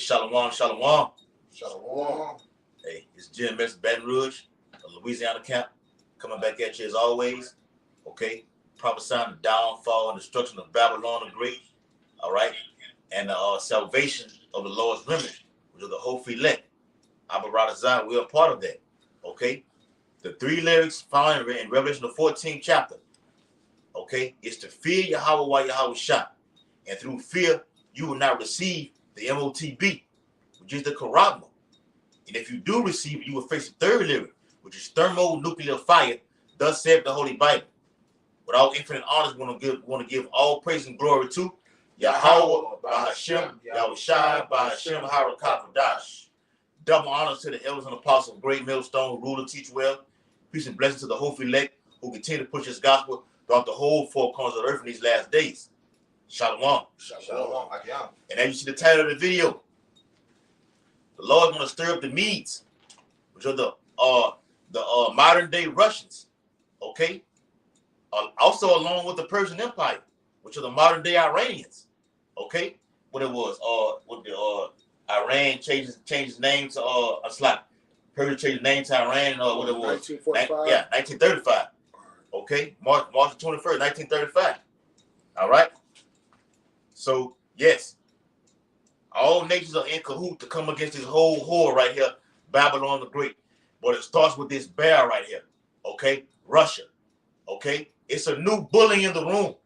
Shalom, shalom. Shalom. Hey, it's Jim Messer, Baton Rouge, Louisiana camp, coming back at you as always. Okay, prophesying the downfall and destruction of Babylon the Great. All right, and the salvation of the Lord's remnant, which is the hopeful elect. Abba Radazan, we are part of that. Okay, the three lyrics found in Revelation the 14th chapter. Okay, is to fear Yahweh while Yahweh shot, and through fear you will not receive the MOTB, which is the Karabma. And if you do receive it, you will face the third lyric, which is thermonuclear fire. Thus saith the Holy Bible. With all infinite honors, we want to give all praise and glory to Yahweh, Bahashem, Yahweh Shai, Bahashem, Harakah, double honors to the elders and apostles, great millstone, who rule and teach well. Peace and blessings to the hopeful elect who continue to push his gospel throughout the whole four corners of the earth in these last days. Shalom. Shalom. And as you see the title of the video, the Lord is going to stir up the Medes, which are the modern day Russians. Okay. Also along with the Persian Empire, which are the modern day Iranians. Okay. What it was, what the Iran changed name to Persia changed name to Iran, what it was. 1945. 1935. Okay. March 21st, 1935. All right. So yes, all nations are in cahoot to come against this whole whore right here, Babylon the Great. But it starts with this bear right here. Okay, Russia. Okay, it's a new bully in the room.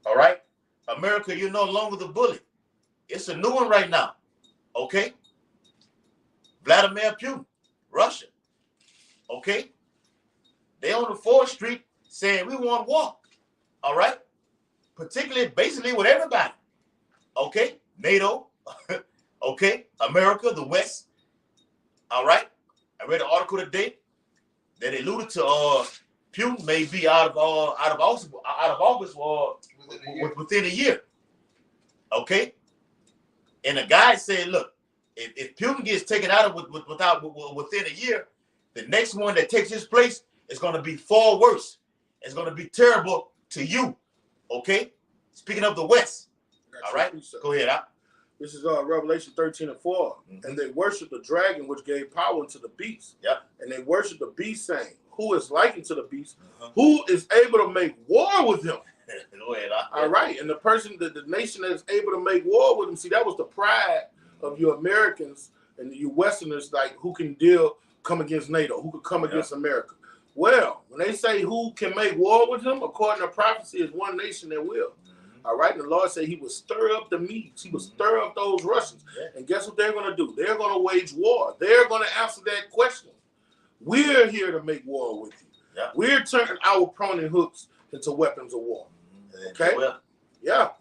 All right, America, you're no longer the bully. It's a new one right now. Okay, Vladimir Putin, Russia. Okay, they on the 4th Street saying we want war. All right, particularly, basically with everybody. Okay, NATO. Okay, America, the West. All right, I read an article today that alluded to Putin may be out of office within a year. Okay, and the guy said, look, if Putin gets taken out of within a year, the next one that takes his place is going to be far worse. It's going to be terrible to you. Okay, speaking of the West. All right, go ahead. This is Revelation 13:4. Mm-hmm. And they worship the dragon which gave power unto the beast. Yep. And they worship the beast, saying, who is likened to the beast, who is able to make war with him. Go ahead. All right. And the nation that is able to make war with him, see, that was the pride of you Americans and you Westerners, like who can come against NATO, who could come against America. Well, when they say who can make war with him, according to prophecy, is one nation that will. All right, and the Lord said he would stir up the Medes. He would stir up those Russians. Yeah. And guess what they're going to do? They're going to wage war. They're going to answer that question. We're here to make war with you. Yeah. We're turning our pruning hooks into weapons of war. Okay? Well, yeah.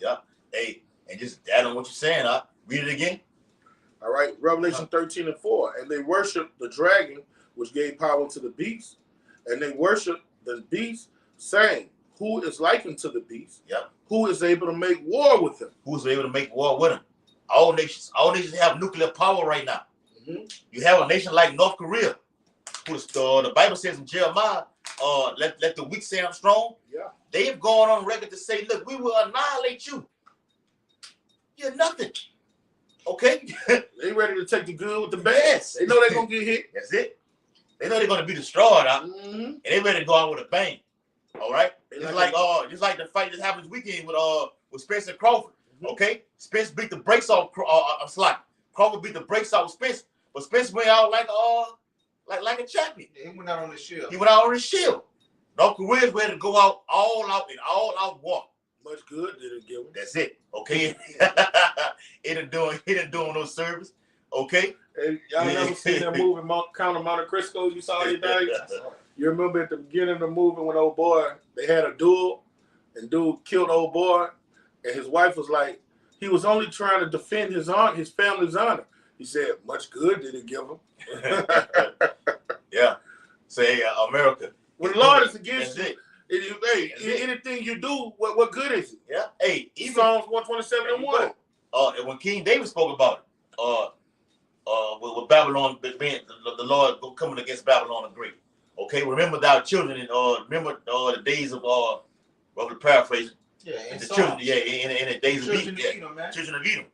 Hey, and just add on what you're saying, read it again. All right, Revelation 13:4. And they worship the dragon, which gave power to the beast. And they worship the beast, saying, who is likened to the beast? Yep. Who is able to make war with him? Who is able to make war with him? All nations have nuclear power right now. Mm-hmm. You have a nation like North Korea, who the Bible says in Jeremiah, let the weak say I'm strong. Yeah. They've gone on record to say, look, we will annihilate you. You're nothing. Okay? They ready to take the good with the bad. Yes. They know they're going to get hit. That's it. They know they're going to be destroyed. Mm-hmm. And they ready to go out with a bang. All right, just like the fight that happened this weekend with Spence and Crawford. Mm-hmm. Okay, Spence beat the brakes off Crawford beat the brakes off Spence, but Spence went out like a champion. Yeah, he went out on his shield. North Korea's ready to go out all out war. Much good did it give him. That's it. Okay, he didn't doing no service. Okay, hey, y'all never seen that movie Count of Monte Cristo? You saw it, Dave? You remember at the beginning of the movie when old boy, they had a duel and dude killed old boy and his wife was like, he was only trying to defend his family's honor. He said, much good did it give him. Yeah. Say America. When the Lord is against you, anything you do, what good is it? Yeah. Hey, even Psalms 127:1. And when King David spoke about it, with Babylon being the Lord coming against Babylon the Great. Okay, remember thou children, and remember the days of the paraphrase. Yeah, the children. Yeah, in the days of Edom. Man. Children of Edom.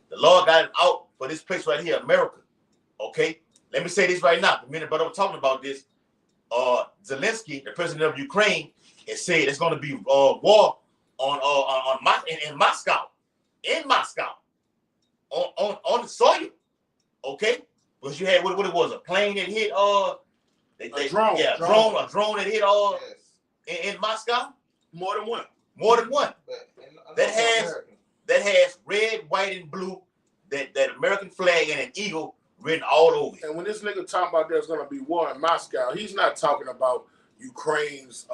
The Lord got him out for this place right here, America. Okay? Let me say this right now. The minute brother was talking about this, Zelensky, the president of Ukraine, has said it's going to be war in Moscow, on the soil. Okay? Because you had what it was, a plane that hit a drone. Yeah, a drone that hit in Moscow. More than one. That has red, white, and blue, that American flag and an eagle written all over it. And when this nigga talking about there's gonna be war in Moscow, he's not talking about Ukraine's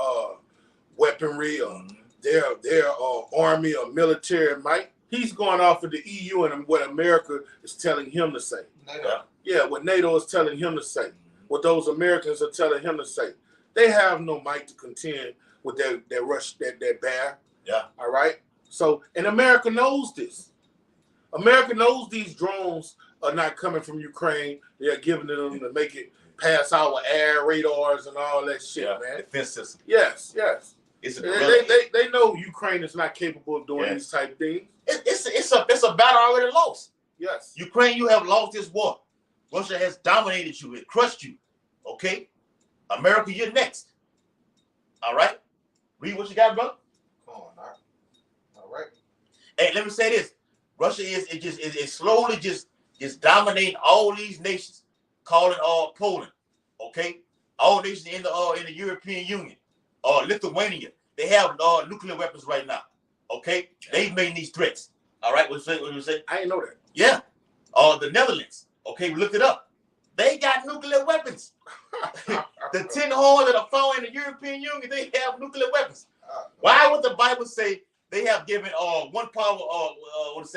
weaponry or their army or military might. He's going off of the EU and what America is telling him to say. Yeah, what NATO is telling him to say. What those Americans are telling him to say. They have no might to contend with that rush, that bear. Yeah. All right. So, and America knows this. America knows these drones are not coming from Ukraine. They are giving them to make it pass our air radars and all that shit, man. Defense system. Yes. It's they know Ukraine is not capable of doing these type of things. It's a battle already lost. Yes. Ukraine, you have lost this war. Russia has dominated you. It crushed you. Okay? America, you're next. All right? Read what you got, brother. Come on, all right. Hey, let me say this. Russia is slowly just dominating all these nations, calling Poland. Okay? All nations in the European Union. Lithuania. They have nuclear weapons right now. Okay? They've made these threats. All right? What you say? I didn't know that. Yeah. The Netherlands. Okay, we looked it up. They got nuclear weapons. The 10 horns that are found in the European Union, they have nuclear weapons. Why would the Bible say they have given one power with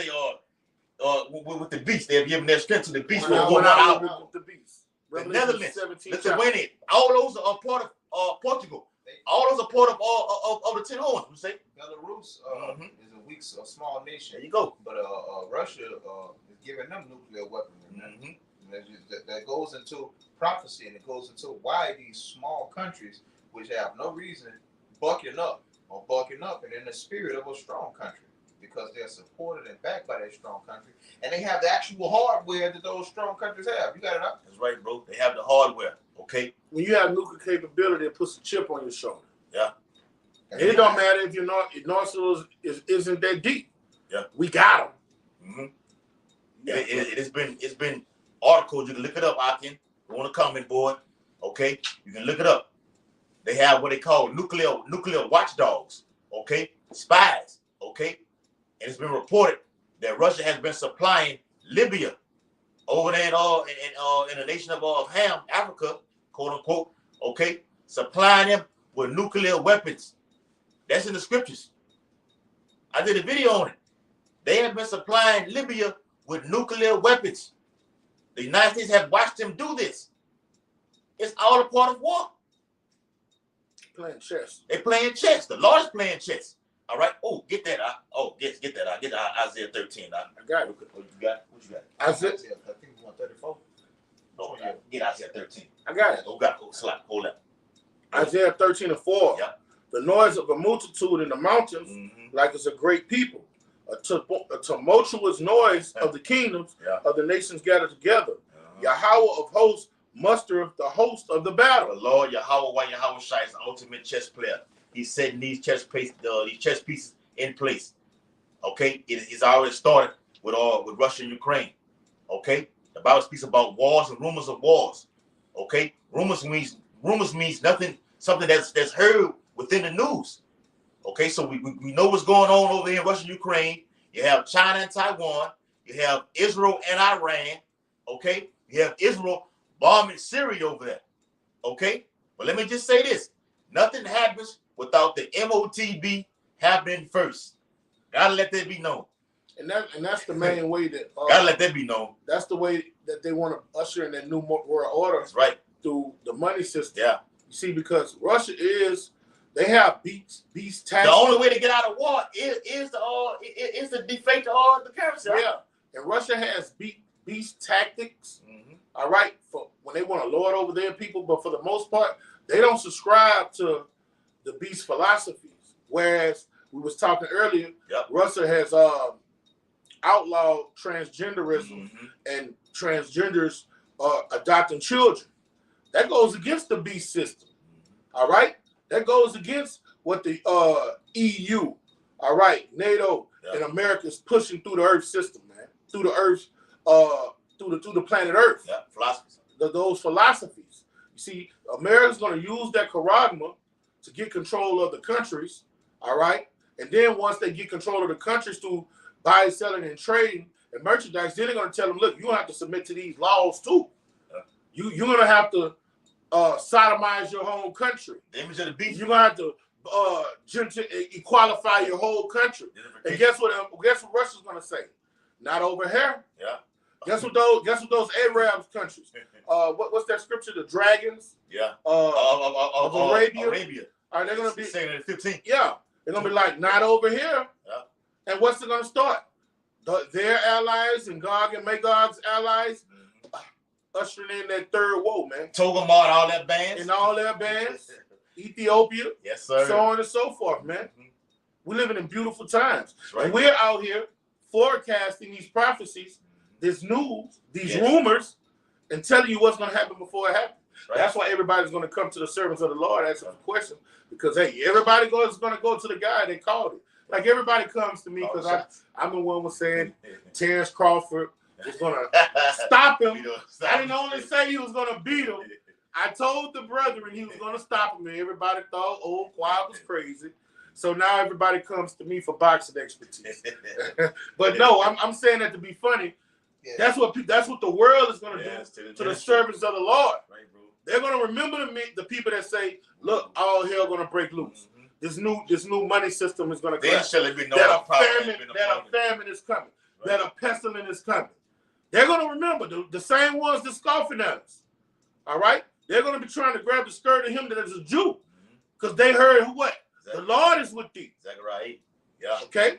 the beast? They have given their strength to the beast for 1 hour. The Netherlands, Lithuania, all those are part of Portugal. All those are part of the 10 horns. You say Belarus is a small nation. There you go. But Russia is giving them nuclear weapons. That goes into prophecy, and it goes into why these small countries, which have no reason, bucking up, and in the spirit of a strong country, because they're supported and backed by that strong country, and they have the actual hardware that those strong countries have. You got it up? That's right, bro. They have the hardware. Okay. When you have nuclear capability, it puts a chip on your shoulder. Yeah. And it don't matter if your North South isn't that deep. Yeah. We got them. Yeah. It's been articles. You can look it up, Akin. Go on the comment board. Okay. You can look it up. They have what they call nuclear watchdogs. Okay. Spies. Okay. And it's been reported that Russia has been supplying Libya over there in the nation of Ham, Africa, quote unquote. Okay. Supplying them with nuclear weapons. That's in the scriptures. I did a video on it. They have been supplying Libya with nuclear weapons. The United States have watched them do this. It's all a part of war. Playing chess. They're playing chess. The Lord is playing chess. All right. Oh, get that out. Oh, get that out. Get Isaiah 13 out. I got it. What you got? Isaiah. I think it's 134. Oh, yeah. Get Isaiah 13. I got it. Oh, slap. Hold up. Isaiah 13:4. Yeah. The noise of a multitude in the mountains, like it's a great people. A tumultuous noise of the kingdoms of the nations gathered together. Yahweh of hosts mustereth the host of the battle. The Lord Yahweh Shai is the ultimate chess player. He's setting these chess pieces in place. Okay, it's already started with Russia and Ukraine. Okay, the Bible speaks about wars and rumors of wars. Okay, rumors means nothing, something that's heard within the news. Okay, so we know what's going on over here in Russia and Ukraine. You have China and Taiwan. You have Israel and Iran. Okay, you have Israel bombing Syria over there. Okay, but let me just say this: nothing happens without the MOTB happening first. Gotta let that be known. And that's the main way that gotta let that be known. That's the way that they want to usher in that new world order. That's right. Through the money system. Yeah. You see, because Russia they have beast taxes. The only way to get out of war is to deflate the currency. Yeah. And Russia has beast tactics. All right, for when they want to lord over their people, but for the most part, they don't subscribe to the beast philosophies. Whereas we was talking earlier, Russia has outlawed transgenderism and transgenders adopting children. That goes against the beast system. All right? That goes against what the EU, all right, NATO and America is pushing through the Earth system, man. Through the Earth, through the planet Earth. Yeah, philosophies. Those philosophies. You see, America's going to use that charagma to get control of the countries, all right? And then once they get control of the countries through buying, selling, and trading and merchandise, then they're going to tell them, look, you're going to have to submit to these laws too. You're going to have to sodomize your whole country. The image of the beast. You're going to have to equalify your whole country. And guess what Russia's going to say? Not over here. Yeah. Guess what those Arab countries? What's that scripture? The dragons. Yeah. Of Arabia. Are they gonna be saying it at 15? Yeah. They're gonna be like, not over here. Yeah. And what's it gonna start? Their allies and Gog and Magog's allies ushering in that third woe, man. Togamart, all that bands. And all their bands. Ethiopia. Yes, sir. So on and so forth, man. We're living in beautiful times. Right. And we're out here forecasting these prophecies, this news, these rumors, and telling you what's going to happen before it happens. Right. That's why everybody's going to come to the servants of the Lord asking a question, because, hey, everybody is going to go to the guy they called it. Like, everybody comes to me because I'm the one was saying Terrence Crawford was going to stop him. I didn't only say he was going to beat him. I told the brethren he was going to stop him, and everybody thought old Quad was crazy. So now everybody comes to me for boxing expertise. But no, I'm saying that to be funny. Yeah. That's what the world is going to do to the servants of the Lord. Right, bro. They're going to remember the people that say, "Look, all hell going to break loose. This new money system is going to come. That a famine is coming. Right. That a pestilence is coming." They're going to remember the same ones that scoffing at us. All right, they're going to be trying to grab the skirt of him that is a Jew, because they heard what. The Lord is with thee. Exactly right. Yeah. Okay.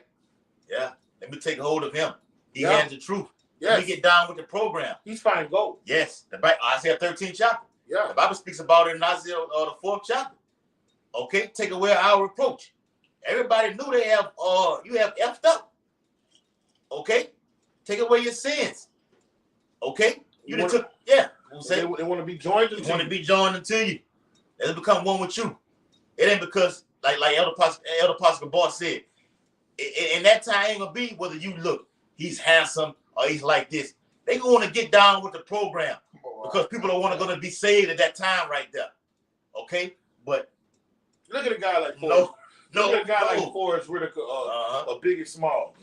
Yeah. Let me take hold of him. He has the truth. Yes. Let me get down with the program. He's finding gold. Yes. Isaiah 13th chapter. Yeah. The Bible speaks about it in Isaiah the 4th chapter. Okay. Take away our reproach. Everybody knew they have you have effed up. Okay. Take away your sins. Okay. They want to be joined into you. Want to be joined into you. They become one with you. It ain't because like Elder Pastor Boss said, in that time ain't gonna be whether you look, he's handsome or he's like this. They gonna want to get down with the program because people are gonna be saved at that time right there. Okay, but look at a guy like Forrest. Look at a guy like Forrest Whitaker or Biggie Smalls.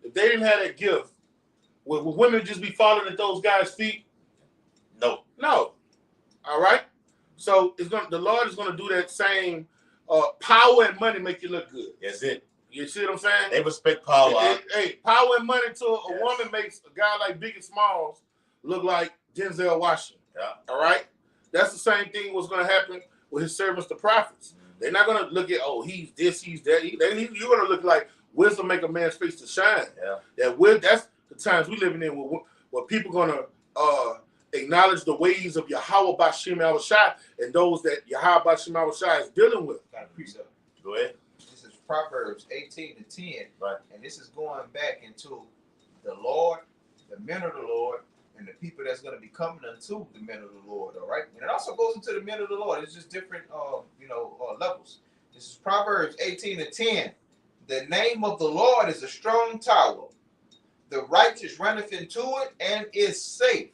If they didn't have that gift, would women just be falling at those guys' feet? No. All right. So the Lord is gonna do that same. Power and money make you look good. That's it. You see what I'm saying? They respect power. Hey, power and money to a woman makes a guy like Biggie Smalls look like Denzel Washington. Yeah. All right? That's the same thing what's going to happen with his servants, the prophets. They're not going to look at, he's this, he's that. You're going to look like wisdom make a man's face to shine. Yeah. That's the times we living in where people going to acknowledge the ways of Yahweh Bashim Al-Shai and those that Yahweh Bashim Al-Shai is dealing with. Go ahead. This is Proverbs 18:10. Right. And this is going back into the Lord, the men of the Lord, and the people that's going to be coming unto the men of the Lord. All right. And it also goes into the men of the Lord. It's just different, levels. This is Proverbs 18:10. The name of the Lord is a strong tower. The righteous runneth into it and is safe.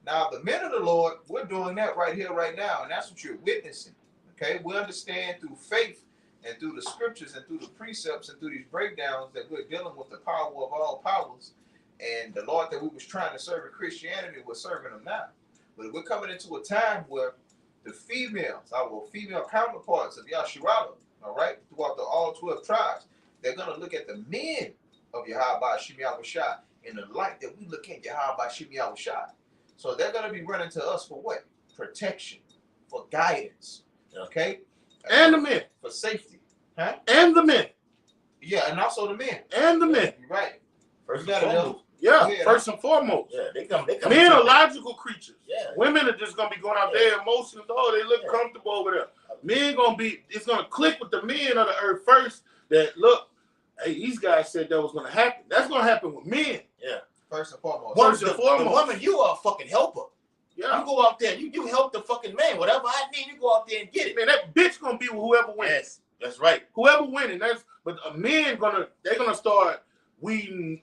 Now, the men of the Lord, we're doing that right here, right now, and that's what you're witnessing, okay? We understand through faith and through the scriptures and through the precepts and through these breakdowns that we're dealing with the power of all powers, and the Lord that we was trying to serve in Christianity, we're serving him now. But we're coming into a time where the females, our female counterparts of Yasharala, all right, throughout all 12 tribes, they're going to look at the men of Yahweh Shimi Yahushua in the light that we look at Yahweh Shimi Yahushua. So they're going to be running to us for what? Protection, for guidance, okay? And the men. For safety. Huh? And the men. Yeah, and also the men. And the men. You're right. First and foremost. Yeah, they come. Men are logical creatures. Yeah. Women are just going to be going out there emotions. They look comfortable over there. Men it's going to click with the men of the earth first that, look, Hey, these guys said that was going to happen. That's going to happen with men. Yeah. First and foremost. First and The foremost. woman, you are a fucking helper. Yeah. You go out there, you help the fucking man. Whatever I need, you go out there and get it. Man, that bitch going to be with whoever wins. Yes, that's right. Whoever winning. But a men they're gonna start weeding.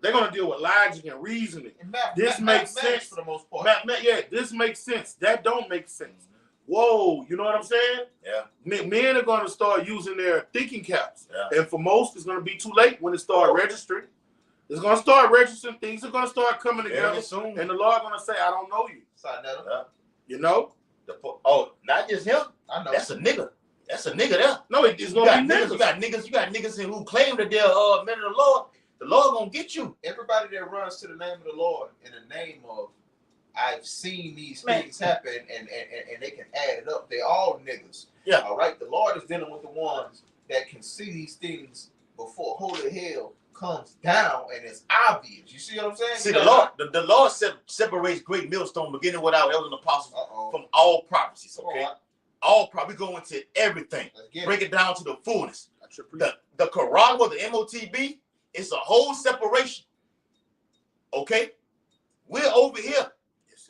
They're gonna deal with logic and reasoning. And This makes sense for the most part. Yeah, this makes sense. That don't make sense. Whoa, you know what I'm saying? Yeah. Men are gonna start using their thinking caps, Yeah. and for most, it's gonna be too late when it start registering. It's gonna start registering. Things are gonna start coming together, Very soon. and the Lord gonna say, "I don't know you." Yeah. You know? Not just him. I know. That's a nigga. That's a nigga there. No, it's You gonna got be niggas. niggas. You got niggas who claim that they're men of the Lord. The Lord gonna get you. Everybody that runs to the name of the Lord in the name of I've seen these Man. things happen and they can add it up. They all niggas. Yeah. All right. The Lord is dealing with the ones that can see these things before holy hell comes down and it's obvious. You see what I'm saying? See, the Lord separates great millstone, beginning with our elders and apostles, from all prophecies. Okay, all prophecies. We go into everything. Break it down to the fullness. The Quran or the MOTB, it's a whole separation. Okay, we're over here.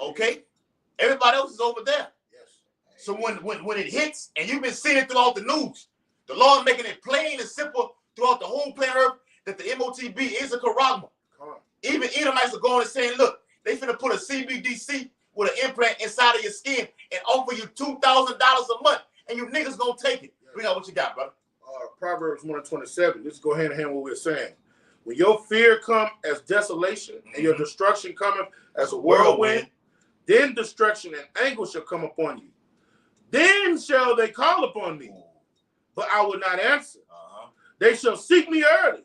Okay, everybody else is over there. So when it hits, and you've been seeing it throughout the news, the Lord making it plain and simple throughout the whole planet Earth that the MOTB is a karagma. Even Edomites are going and saying, look, they finna put a CBDC with an implant inside of your skin and offer you $2,000 a month, and you niggas gonna take it. Bring out what you got, brother. Proverbs 1:27. Let's go hand in hand with what we're saying. When your fear come as desolation and your destruction cometh as a whirlwind, then destruction and anguish shall come upon you. Then shall they call upon me, but I will not answer. They shall seek me early,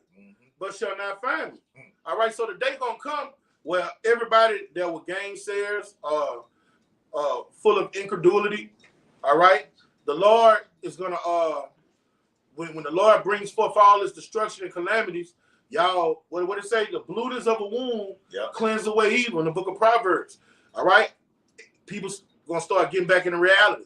but shall not find me. All right, so the day gonna come where everybody that were gainsayers, full of incredulity. All right, the Lord is gonna when the Lord brings forth all this destruction and calamities, y'all, what it say? The bloodness of a wound cleanse away evil in the book of Proverbs. All right, people gonna start getting back into reality.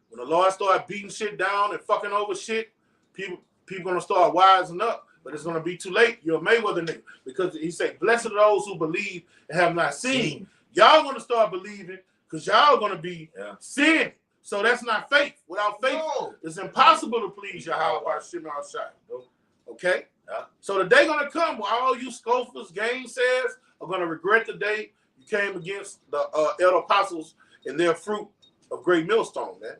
When the Lord start beating shit down and fucking over shit, people gonna start wising up. But it's gonna be too late. You're a Mayweather nigga, because he said, "Blessed are those who believe and have not seen." Y'all gonna start believing because y'all gonna be seeing. So that's not faith. Without faith, it's impossible to please Yahweh by Shema Shai. Okay? So the day gonna come where all you scoffers, gainsayers are gonna regret the day you came against the elder apostles and their fruit of great millstone, man.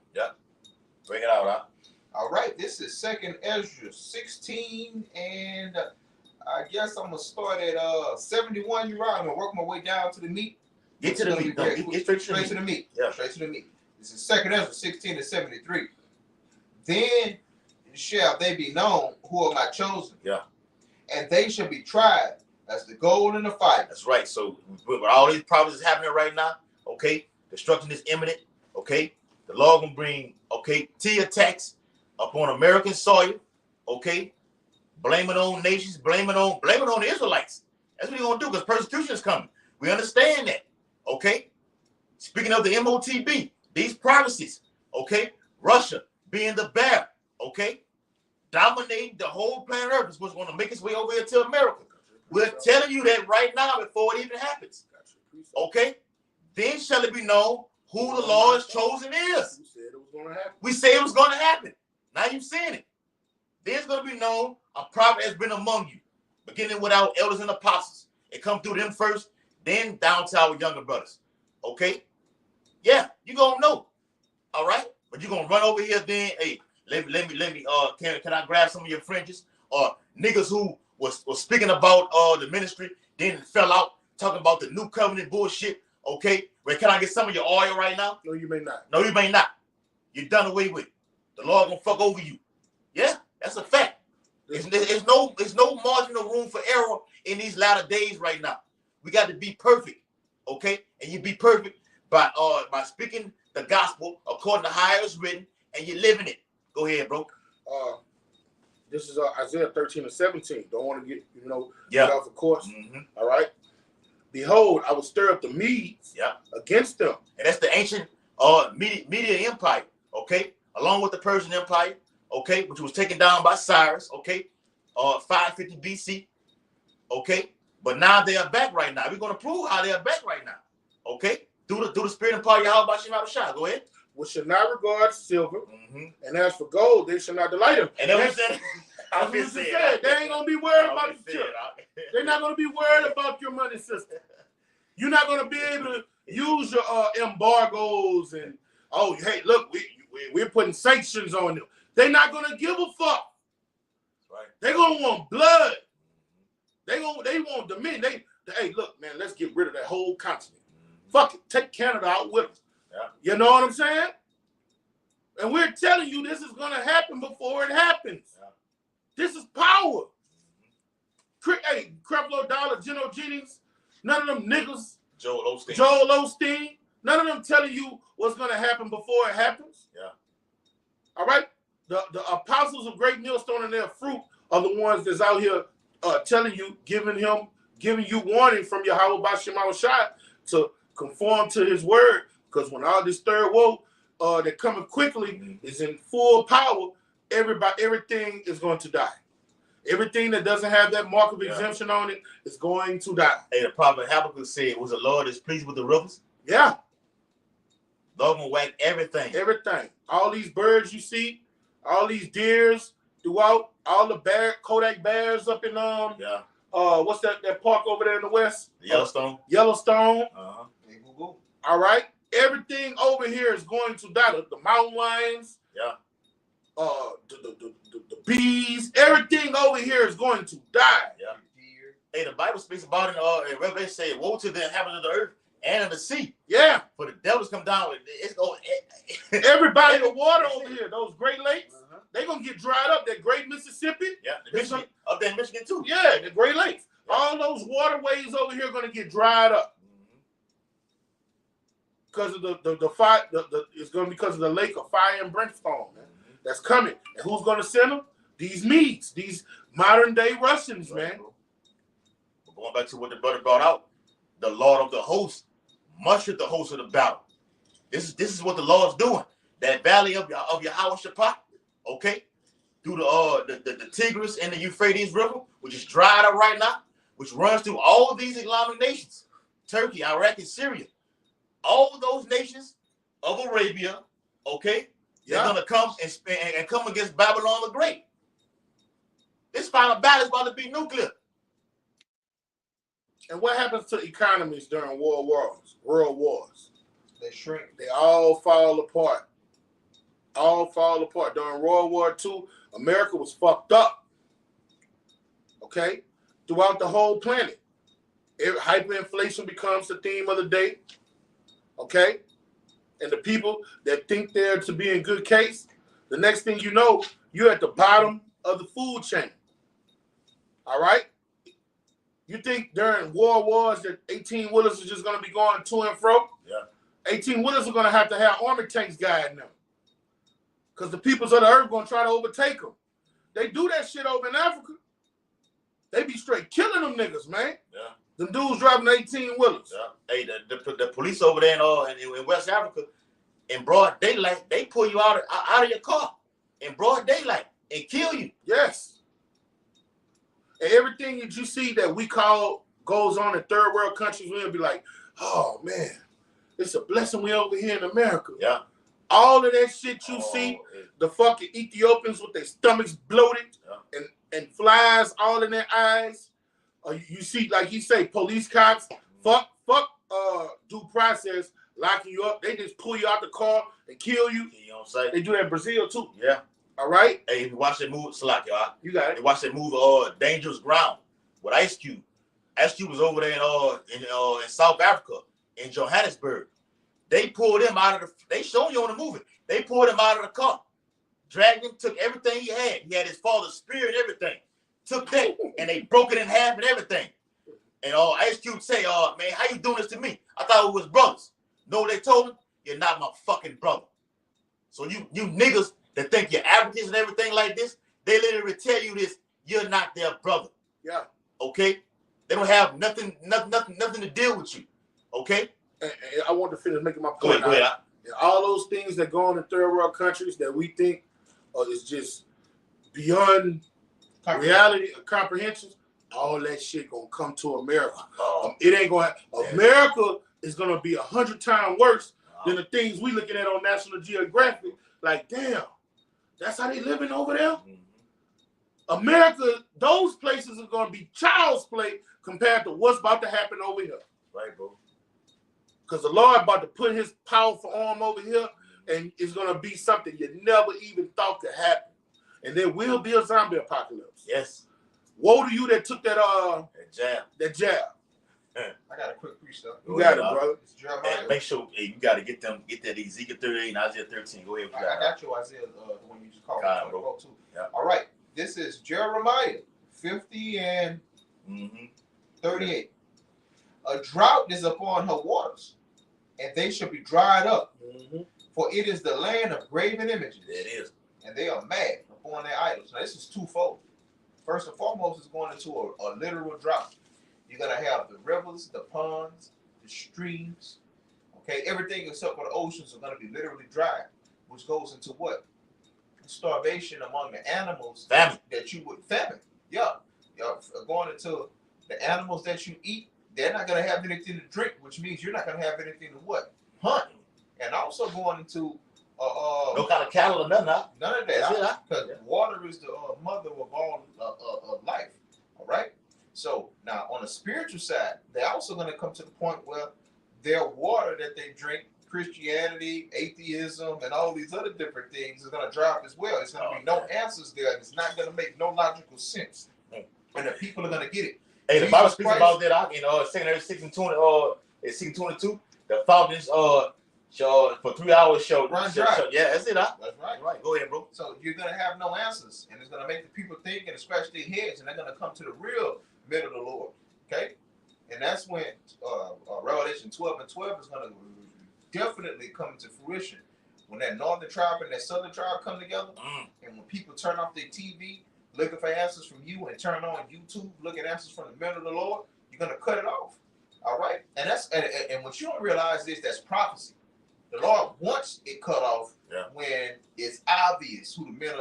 Bring it out, huh? All right, this is 2nd Ezra 16, and I guess I'm gonna start at 71. You're right. I'm gonna work my way down to the meat. Get to the meat. Get straight to the meat. Yeah, straight to the meat. This is 2nd Ezra 16 to 73. Then shall they be known who are my chosen. And they shall be tried as the gold in the fire. That's right. So with all these problems that's happening right now, okay, destruction is imminent. Okay, the Lord gonna bring T attacks upon American soil. Okay, blaming on nations, blaming on the Israelites. That's what he's gonna do, because persecution is coming. We understand that. Okay. Speaking of the MOTB, these prophecies. Okay, Russia being the bear. Okay, dominating the whole planet Earth is what's going to make its way over here to America. We're telling you that right now before it even happens. Okay, then shall it be known who the Lord's chosen is. We said it was going to happen. Now you've seen it. Then it's going to be known a prophet has been among you, beginning with our elders and apostles. It come through them first, then down to our younger brothers. Okay? Yeah, you're going to know. All right? But you're going to run over here then, hey, let me, can I grab some of your fringes? Or niggas who was speaking about the ministry, then fell out, talking about the new covenant bullshit. Okay? Wait, can I get some of your oil right now? No, you may not. No, you may not. You're done away with. The Lord gonna fuck over you. Yeah, that's a fact. There's no marginal room for error in these latter days right now. We got to be perfect, okay? And you be perfect by speaking the gospel according to how it's written, and you're living it. Go ahead, bro. This is Isaiah 13 and 17. Don't want to get off the course. All right. Behold, I will stir up the Medes against them. And that's the ancient Media Empire, okay? Along with the Persian Empire, okay, which was taken down by Cyrus, okay? 550 BC. Okay, but now they are back right now. We're gonna prove how they are back right now. Okay, through the spirit and power of Yahweh Bashim Abishai. Go ahead. We shall not regard silver, Mm-hmm. and as for gold, they shall not delight in. And then we said, That's what you said. They ain't gonna be worried about the chip. They're not gonna be worried about your money system. You're not gonna be able to use your embargoes and hey, look, we're putting sanctions on them. They're not gonna give a fuck. Right. They're gonna want blood. They want dominion. Hey, look, man, let's get rid of that whole continent. Fuck it, take Canada out with us. Yeah. You know what I'm saying? And we're telling you this is gonna happen before it happens. Yeah. This is power. Hey, Creflo Dollar, Geno Jennings, none of them niggas. Joel Osteen. None of them telling you what's gonna happen before it happens. Yeah. All right. The apostles of Great Millstone and their fruit are the ones that's out here telling you, giving you warning from Yahweh Bashim Abishai to conform to his word. Because when all this third woe that coming quickly is in full power, everything is going to die. Everything that doesn't have that mark of exemption on it is going to die. Hey, the prophet Habakkuk said, was the Lord is pleased with the rivers? Yeah. Lord will whack everything. Everything. All these birds you see, all these deers throughout, all the Kodak bears up in what's that park over there in the west? Yellowstone. Yellowstone. Uh-huh. All right. Everything over here is going to die. The mountain lions. Yeah. The bees. Everything over here is going to die. Yeah. Hey, the Bible speaks about it in Revelation say, woe to the inhabitants of the earth and of the sea. Yeah. For the devils come down with it's going. Everybody in the water over here, those Great Lakes, they're gonna get dried up. That Great Mississippi. Yeah, Michigan, up there in Michigan too. Yeah, the Great Lakes. Yeah. All those waterways over here are gonna get dried up. Because of the fire, it's gonna be because of the lake of fire and brimstone, man. That's coming. And who's gonna send them? These Medes, these modern day Russians, man. Going back to what the brother brought out, the Lord of the host mustered the host of the battle. This is what the Lord's doing. That valley of Yahweh Shaphat, okay, through the Tigris and the Euphrates River, which is dried up right now, which runs through all of these Islamic nations, Turkey, Iraq, and Syria. All those nations of Arabia, okay, they're gonna come and come against Babylon the Great. This final battle is about to be nuclear. And what happens to economies during world wars? They shrink. They all fall apart. During World War II, America was fucked up. Okay? Throughout the whole planet. Hyperinflation becomes the theme of the day. Okay? And the people that think they're to be in good case, the next thing you know, you're at the bottom of the food chain. All right? You think during world wars that 18-wheelers are just going to be going to and fro? Yeah. 18-wheelers are going to have army tanks guiding them. Because the peoples of the earth are going to try to overtake them. They do that shit over in Africa. They be straight killing them niggas, man. Yeah. Them dudes driving 18-wheelers. Yeah. Hey, the police over there in West Africa, in broad daylight, they pull you out of your car in broad daylight and kill you. Yes. And everything that you see that we call goes on in third world countries, we'll be like, oh, man, it's a blessing we over here in America. Yeah. All of that shit you see, the fucking Ethiopians with their stomachs bloated and flies all in their eyes. You see, like you say, police cops, fuck due process, locking you up. They just pull you out the car and kill you. You know what I'm saying? They do that in Brazil, too. Yeah. All right? Hey, if you watch that movie, Salak, y'all. You got it. You watch that movie, Dangerous Ground with Ice Cube. Ice Cube was over there in South Africa, in Johannesburg. They pulled him out of they showed you on the movie. They pulled him out of the car, dragged him, took everything he had. He had his father's spear and everything. Took that, and they broke it in half and everything. And Ice Cube say, man, how you doing this to me? I thought we was brothers. Know what they told him? You're not my fucking brother. So you niggas that think you're Africans and everything like this, they literally tell you this, you're not their brother. Yeah. Okay? They don't have nothing to deal with you. Okay? And I want to finish making my point. Go ahead. And all those things that go on in third world countries that we think is just beyond reality, comprehensions, all that shit gonna come to America. Oh, It ain't gonna. America is gonna be 100 times worse than the things we looking at on National Geographic. Like, damn, that's how they living over there. mhm. America, those places are gonna be child's play compared to what's about to happen over here. Right, bro. Because the Lord about to put his powerful arm over here, and it's gonna be something you never even thought could happen. And there will be a zombie apocalypse. Yes. Woe to you that took that That jab. I got a quick freestyle. You got it, brother. It's Jeremiah. And make sure hey, you got to get that Ezekiel 38 and Isaiah 13. Go ahead. I got you, Isaiah, the one you just called. God, bro. Too. Yeah. All right. This is Jeremiah 50 and 38. A drought is upon her waters, and they shall be dried up. For it is the land of graven images. It is. And they are mad upon their idols. Now, this is twofold. First and foremost, it's going into a literal drought. You're going to have the rivers, the ponds, the streams, okay? Everything except for the oceans are going to be literally dry, which goes into what? Starvation among the animals. Famine. That you would, famine. Yeah. Going into the animals that you eat, they're not going to have anything to drink, which means you're not going to have anything to what? Hunt. And also going into No kind of cattle or nothing. none of That's it, that, because water is the mother of all of life. All right. So now on the spiritual side, they're also going to come to the point where their water that they drink, Christianity, atheism, and all these other different things is going to drop as well. It's going to be no answers there, and it's not going to make no logical sense. And the people are going to get it. Hey, the Jesus Bible speaks Christ. about that in 2 6 and 20, 6:22. The fountains for 3 hours show. Run dry. Yeah, that's it. That's right. Right. Go ahead, bro. So you're going to have no answers, and it's going to make the people think and scratch their heads, and they're going to come to the real middle of the Lord. Okay? And that's when Revelation 12 and 12 is going to definitely come into fruition. When that northern tribe and that southern tribe come together, and when people turn off their TV, looking for answers from you, and turn on YouTube, looking at answers from the middle of the Lord, you're going to cut it off. All right? And that's and what you don't realize is that's prophecy. The Lord wants it cut off when it's obvious who the men of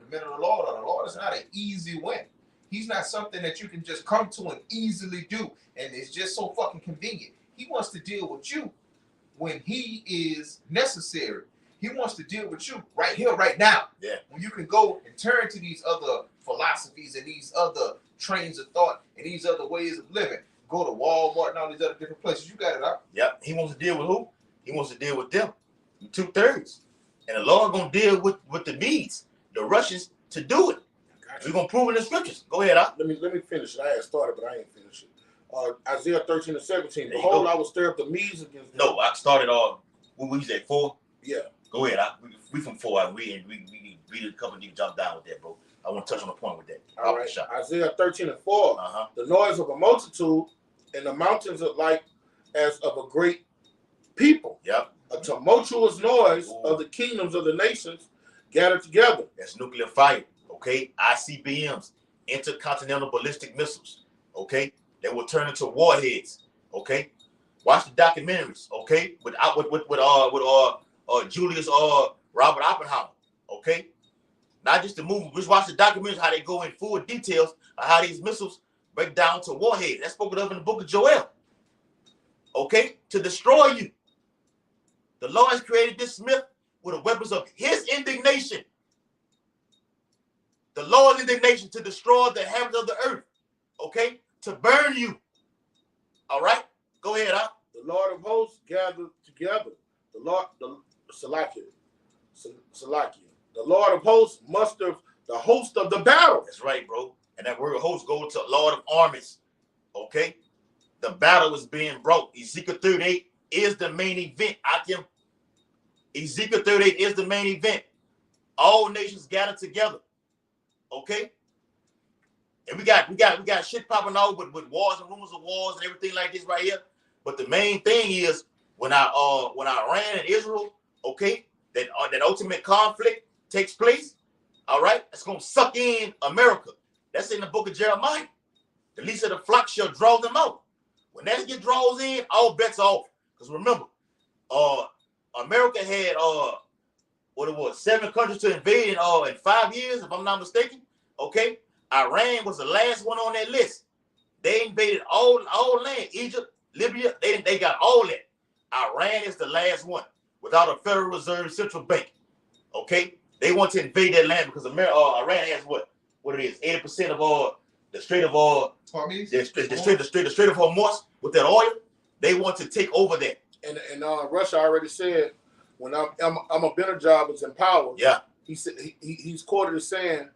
the Lord are. The Lord is not an easy win. He's not something that you can just come to and easily do, and it's just so fucking convenient. He wants to deal with you when he is necessary. He wants to deal with you right here, right now. Yeah. When you can go and turn to these other philosophies and these other trains of thought and these other ways of living. Go to Walmart and all these other different places. You got it out. Yep. He wants to deal with who? He wants to deal with them. 2/3. And the Lord gonna deal with the needs, the Russians to do it. We're gonna prove it in the scriptures. Go ahead, Let me finish it. I had started, but I ain't finished it. Isaiah 13 and 17. There you Behold, go. I will stir up the Medes against them. No, I started we was at 4. Yeah. Go ahead. We from 4. We read a couple of you jump down with that, bro. I want to touch on the point with that. All right. Isaiah 13 and 4. Uh-huh. The noise of a multitude and the mountains are like as of a great people. Yep. A tumultuous noise of the kingdoms of the nations gathered together. That's nuclear fire. Okay. ICBMs, intercontinental ballistic missiles. Okay. That will turn into warheads. Okay. Watch the documentaries. Okay. With Julius Robert Oppenheimer. Okay. Not just the movie. Just watch the documentaries how they go in full details of how these missiles break down to warheads. That's spoken of in the book of Joel. Okay. To destroy you. The Lord has created this Smith with the weapons of his indignation. The Lord's indignation to destroy the inhabitants of the earth. Okay? To burn you. All right? Go ahead, huh? The Lord of hosts gathered together. Salakia. The Lord of hosts mustered the host of the battle. That's right, bro. And that word host goes to Lord of armies. Okay? The battle is being brought. Ezekiel 38 is the main event. Ezekiel 38 is the main event. All nations gathered together. Okay? And we got shit popping out with wars and rumors of wars and everything like this right here. But the main thing is when Iran and Israel, okay, that ultimate conflict takes place, all right, it's gonna suck in America. That's in the book of Jeremiah. The least of the flock shall draw them out. When that get draws in, all bets are off. Because remember, America had 7 countries to invade in 5 years, if I'm not mistaken. Okay, Iran was the last one on that list. They invaded all land. Egypt, Libya, they got all that. Iran is the last one without a Federal Reserve Central Bank. Okay? They want to invade that land because Iran has what it is, 80% of all the Strait of Hormuz? the Strait of Hormuz with that oil. They want to take over that. And Russia already said when Ahmadinejad was in power. Yeah. He said he's quoted as saying,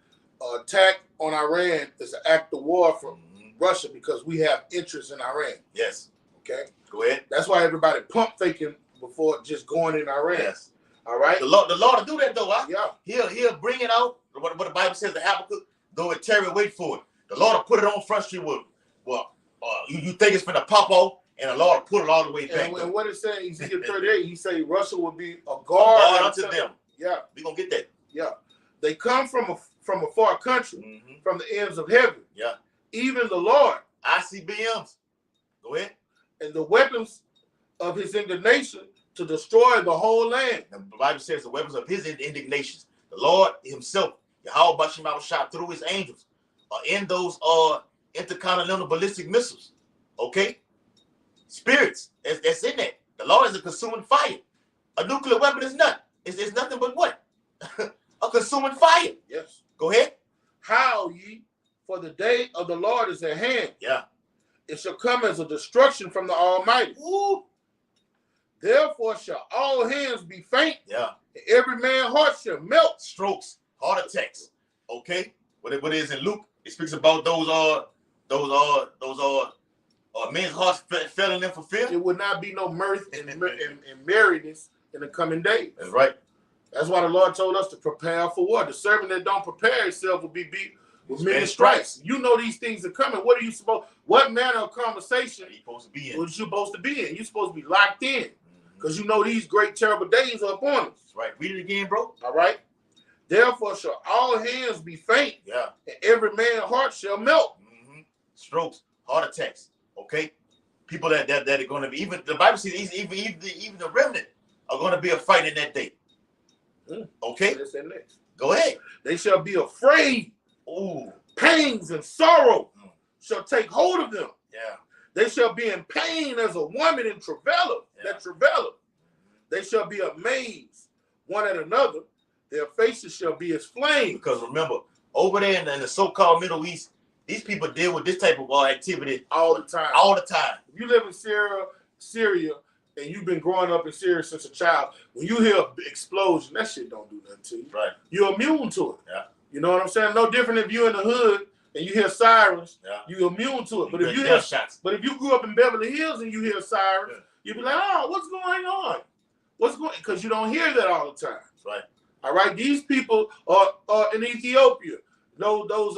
"Attack on Iran is an act of war from Russia because we have interest in Iran." Yes. Okay. Go ahead. That's why everybody pump faking before just going in Iran. Yes. All right. The Lord to do that though. Huh? Yeah. He'll bring it out. What the Bible says to Habakkuk, though it tarry, wait for it. The Lord will put it on Front Street with, you think it's gonna pop off, and the Lord will put it all the way back. And what it says, Ezekiel 38, he say Russia will be a guard unto them. Yeah. We gonna get that. Yeah. They come from a far country, from the ends of heaven. Yeah. Even the Lord. ICBMs. Go ahead. And the weapons of his indignation to destroy the whole land. The Bible says the weapons of his indignations. The Lord himself, Yahweh Bashim shot through his angels, in those intercontinental ballistic missiles. Okay? Spirits. That's in there. The Lord is a consuming fire. A nuclear weapon is not. It's nothing but what? A consuming fire. Yes. Go ahead. Howl ye, for the day of the Lord is at hand. Yeah. It shall come as a destruction from the Almighty. Ooh. Therefore shall all hands be faint. Yeah. And every man's heart shall melt. Strokes, heart attacks. Okay. What it is in Luke, it speaks about those men's hearts failing them for fear. It would not be no mirth and merriness in the coming days. That's right. That's why the Lord told us to prepare for war. The servant that don't prepare himself will be beat with many stripes. You know these things are coming. What manner of conversation are you supposed to be in? What you supposed to be in? You're supposed to be locked in. Because you know these great, terrible days are upon us. That's right. Read it again, bro. All right. Therefore shall all hands be faint. Yeah. And every man's heart shall melt. Strokes, heart attacks. Okay. People that are going to be, even the Bible says even the remnant are going to be a fight in that day. Okay. Go ahead. They shall be afraid. Ooh. Pangs and sorrow shall take hold of them. Yeah. They shall be in pain as a woman in travail. That travail. They shall be amazed one at another. Their faces shall be as flame. Because remember, over there in the so-called Middle East, these people deal with this type of activity all the time. All the time. If you live in Syria, and you've been growing up in Syria since a child, when you hear an explosion, that shit don't do nothing to you. Right. You're immune to it. Yeah. You know what I'm saying? No different if you're in the hood and you hear sirens, you're immune to it. But if you grew up in Beverly Hills and you hear sirens, you'd be like, oh, what's going on? Because you don't hear that all the time. That's right. All right. These people are in Ethiopia, those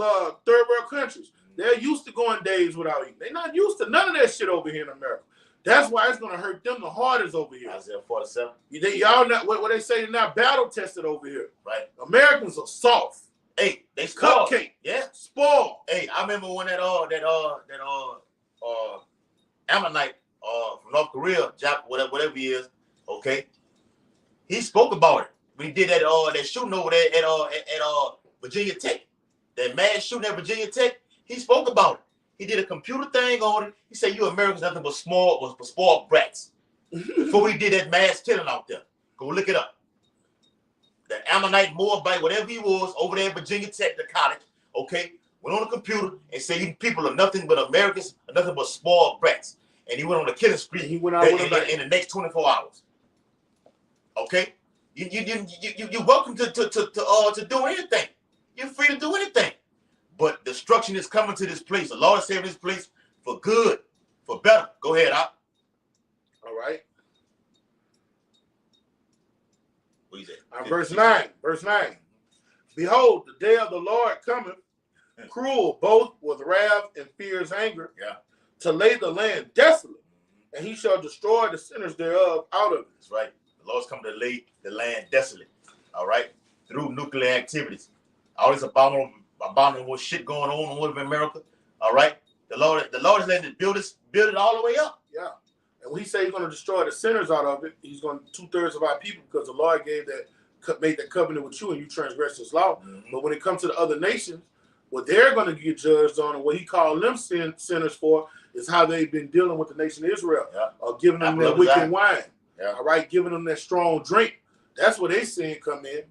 third world countries. They're used to going days without eating. They're not used to none of that shit over here in America. That's why it's gonna hurt them the hardest over here. Isaiah 47. Y'all not what they say, they're not battle tested over here. Right. Americans are soft. Hey, they spoiled. Cupcake. Yeah. Spoiled. Hey, I remember when that Ammonite from North Korea, whatever he is, okay, he spoke about it when he did that shooting over there at Virginia Tech, that mass shooting at Virginia Tech. He spoke about it. He did a computer thing on it. He said, "You Americans nothing but spoiled brats." Before we did that mass killing out there, go look it up. That Ammonite, Moabite, whatever he was, over there at Virginia Tech, the college, okay, went on the computer and said, "You people are nothing but Americans, are nothing but spoiled brats." And he went on a killing spree. He went out in the next 24 hours. Okay, you're welcome to do anything. You're free to do anything. But destruction is coming to this place. The Lord is saving this place for good, for better. Go ahead, Al. All right. What is it? Verse 9. Verse 9. Behold, the day of the Lord cometh, cruel both with wrath and fierce anger, to lay the land desolate, and he shall destroy the sinners thereof out of it. That's right. The Lord's coming to lay the land desolate. All right. Through nuclear activities. All this abominable shit going on all over America. All right. The Lord is letting it build it all the way up. Yeah. And when he say he's going to destroy the sinners out of it, he's going to 2/3 of our people, because the Lord made that covenant with you and you transgressed his law. But when it comes to the other nations, what they're going to get judged on, and what he called them sinners for, is how they've been dealing with the nation of Israel, giving them that wicked wine, all right, giving them that strong drink. That's where they sin come in,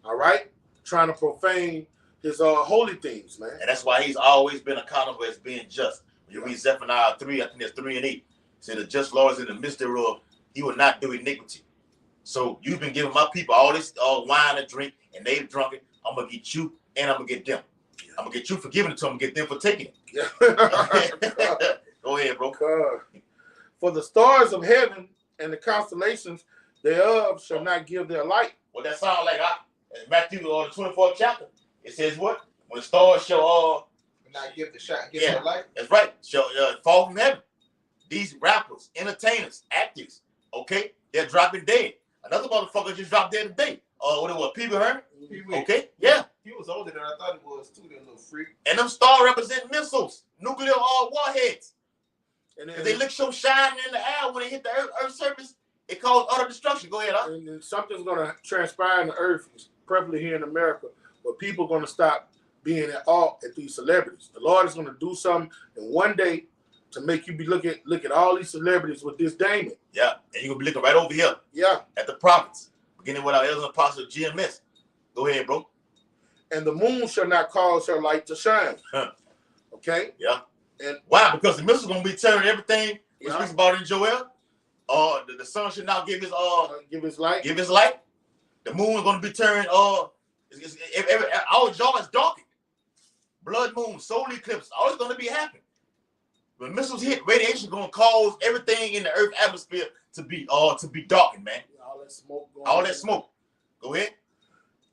all right, trying to profane his holy things, man. And that's why he's always been accountable as being just. When you read Zephaniah 3, I think it's 3 and 8. Say the just Lord is in the midst thereof, he will not do iniquity. So you've been giving my people all this wine and drink, and they've drunk it. I'm gonna get you, and I'm gonna get them. I'm gonna get you for giving it to them, get them for taking it. Yeah. Go ahead, bro. For the stars of heaven and the constellations thereof shall not give their light. Well, that sounds like Matthew the 24th chapter. It says what? When stars shall not give their light. That's right. Shall fall from heaven. These rappers, entertainers, actors, okay, they're dropping dead. Another motherfucker just dropped dead today. What it was, Pee Wee Herman? Okay, yeah. He was older than I thought he was too, that little freak. And them stars represent missiles, nuclear warheads. And they look so shining in the air when they hit the Earth's surface, it caused utter destruction. Go ahead, And something's going to transpire in the earth, preferably here in America, where people are going to stop being at awe at these celebrities. The Lord is going to do something in one day to make you be look at all these celebrities with disdain. Yeah, and you're going to be looking right over here. Yeah. At the prophets, beginning with our elders and apostles GMS. Go ahead, bro. And the moon shall not cause her light to shine. Okay? Yeah. And why? Because the missus going to be turning everything we speaks about in Joel. The sun should not give his light. Give his light. The moon is going to be turning all joy is darkened. Blood moon, solar eclipse, all is going to be happening. When missiles hit, radiation is going to cause everything in the Earth atmosphere to be darkened, man. All that smoke going all that smoke. Go ahead.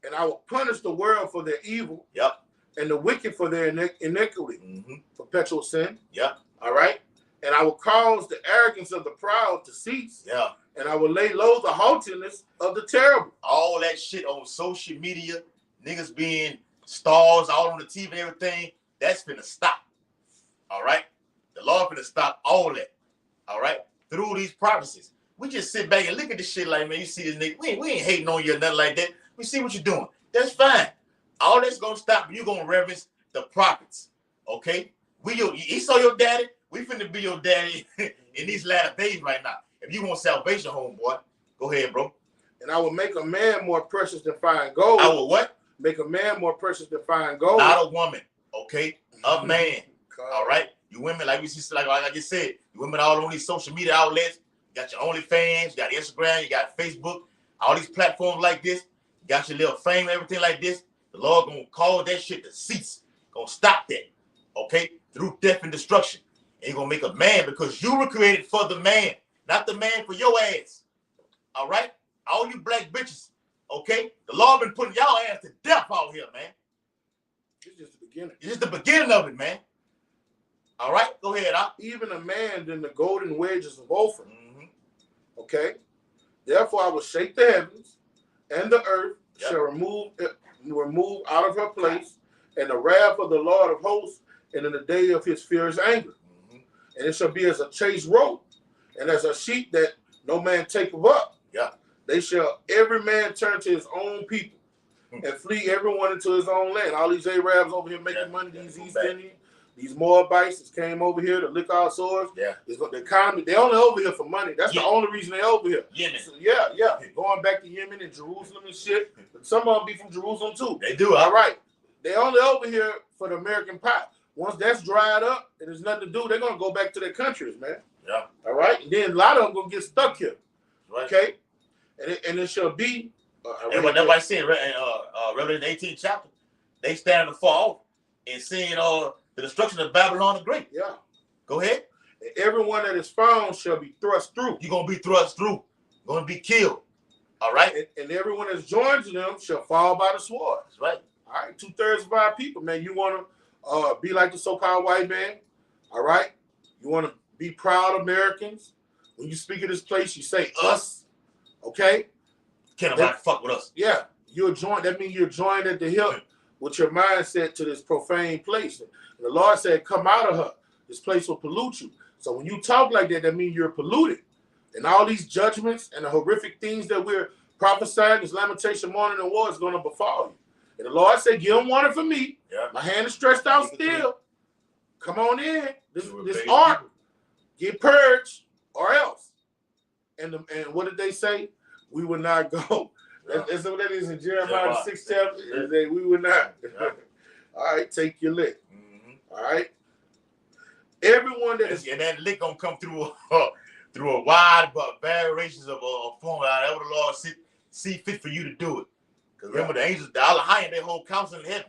And I will punish the world for their evil. Yep. And the wicked for their iniquity. Perpetual sin. Yep. All right. And I will cause the arrogance of the proud to cease. Yeah. And I will lay low the haughtiness of the terrible. All that shit on social media, niggas being stars all on the TV and everything, that's finna stop. All right? The Lord finna stop all that. All right? Through these prophecies. We just sit back and look at this shit like, man, you see this nigga, we ain't hating on you or nothing like that. We see what you're doing. That's fine. All that's gonna stop, you're gonna reverence the prophets. Okay? Esau your daddy, we finna be your daddy in these latter days right now. If you want salvation, homeboy, go ahead, bro. And I will make a man more precious than fine gold. I will what? Make a man more precious than fine gold. Not a woman, okay? A man. All right? You women, like we see, like I just said, you women all on these social media outlets. You got your OnlyFans, you got Instagram, you got Facebook, all these platforms like this. You got your little fame and everything like this. The Lord gonna call that shit to cease. Gonna stop that, okay? Through death and destruction. And He's gonna make a man because you were created for the man, not the man for your ass. All right? All you black bitches, okay? The Lord been putting y'all ass to death out here, man. It's just the beginning. It's just the beginning of it, man. All right? Go ahead, Even a man than the golden wedges of Ophir. Okay? Therefore I will shake the heavens, and the earth shall remove out of her place, and the wrath of the Lord of hosts, and in the day of his fierce anger. And it shall be as a chased rope, and as a sheep that no man taketh up. Yeah. They shall every man turn to his own people, and flee everyone into his own land. All these Arabs over here making money, these East Indians, these Moabites that came over here to lick our swords. Yeah. The economy, they only over here for money. That's the only reason they over here. Yemen. So, yeah. Going back to Yemen and Jerusalem and shit. Some of them be from Jerusalem too. They do. All right. They only over here for the American pie. Once that's dried up and there's nothing to do, they're gonna go back to their countries, man. Yeah. All right. And then a lot of them gonna get stuck here. Right. Okay. And it shall be. And what everybody said in Revelation 18th chapter, they stand to fall and seeing the destruction of Babylon the Great. Yeah. Go ahead. And everyone that is found shall be thrust through. You're gonna be thrust through. You're gonna be killed. All right. And everyone that's joined to them shall fall by the sword. That's right. All right. 2/3 of our people, man. You want to be like the so-called white man. All right. You want to be proud Americans. When you speak of this place, you say us. Okay. Can't nobody fuck with us. Yeah. You're joined. That means you're joined at the hip with your mindset to this profane place. And the Lord said, come out of her. This place will pollute you. So when you talk like that, that means you're polluted. And all these judgments and the horrific things that we're prophesying, this lamentation, mourning, and war is going to befall you. And the Lord said, "Give them water for me. Yeah. My hand is stretched out still. Come on in. This ark get purged or else." And what did they say? We would not go. That's what that is in Jeremiah the 6th chapter. They, we would not. Yeah. All right, take your lick. All right. Everyone that is and that lick gonna come through through a wide variations of form, however the Lord see fit for you to do it. Because remember, the angels, the Allah high, and they hold counsel in heaven.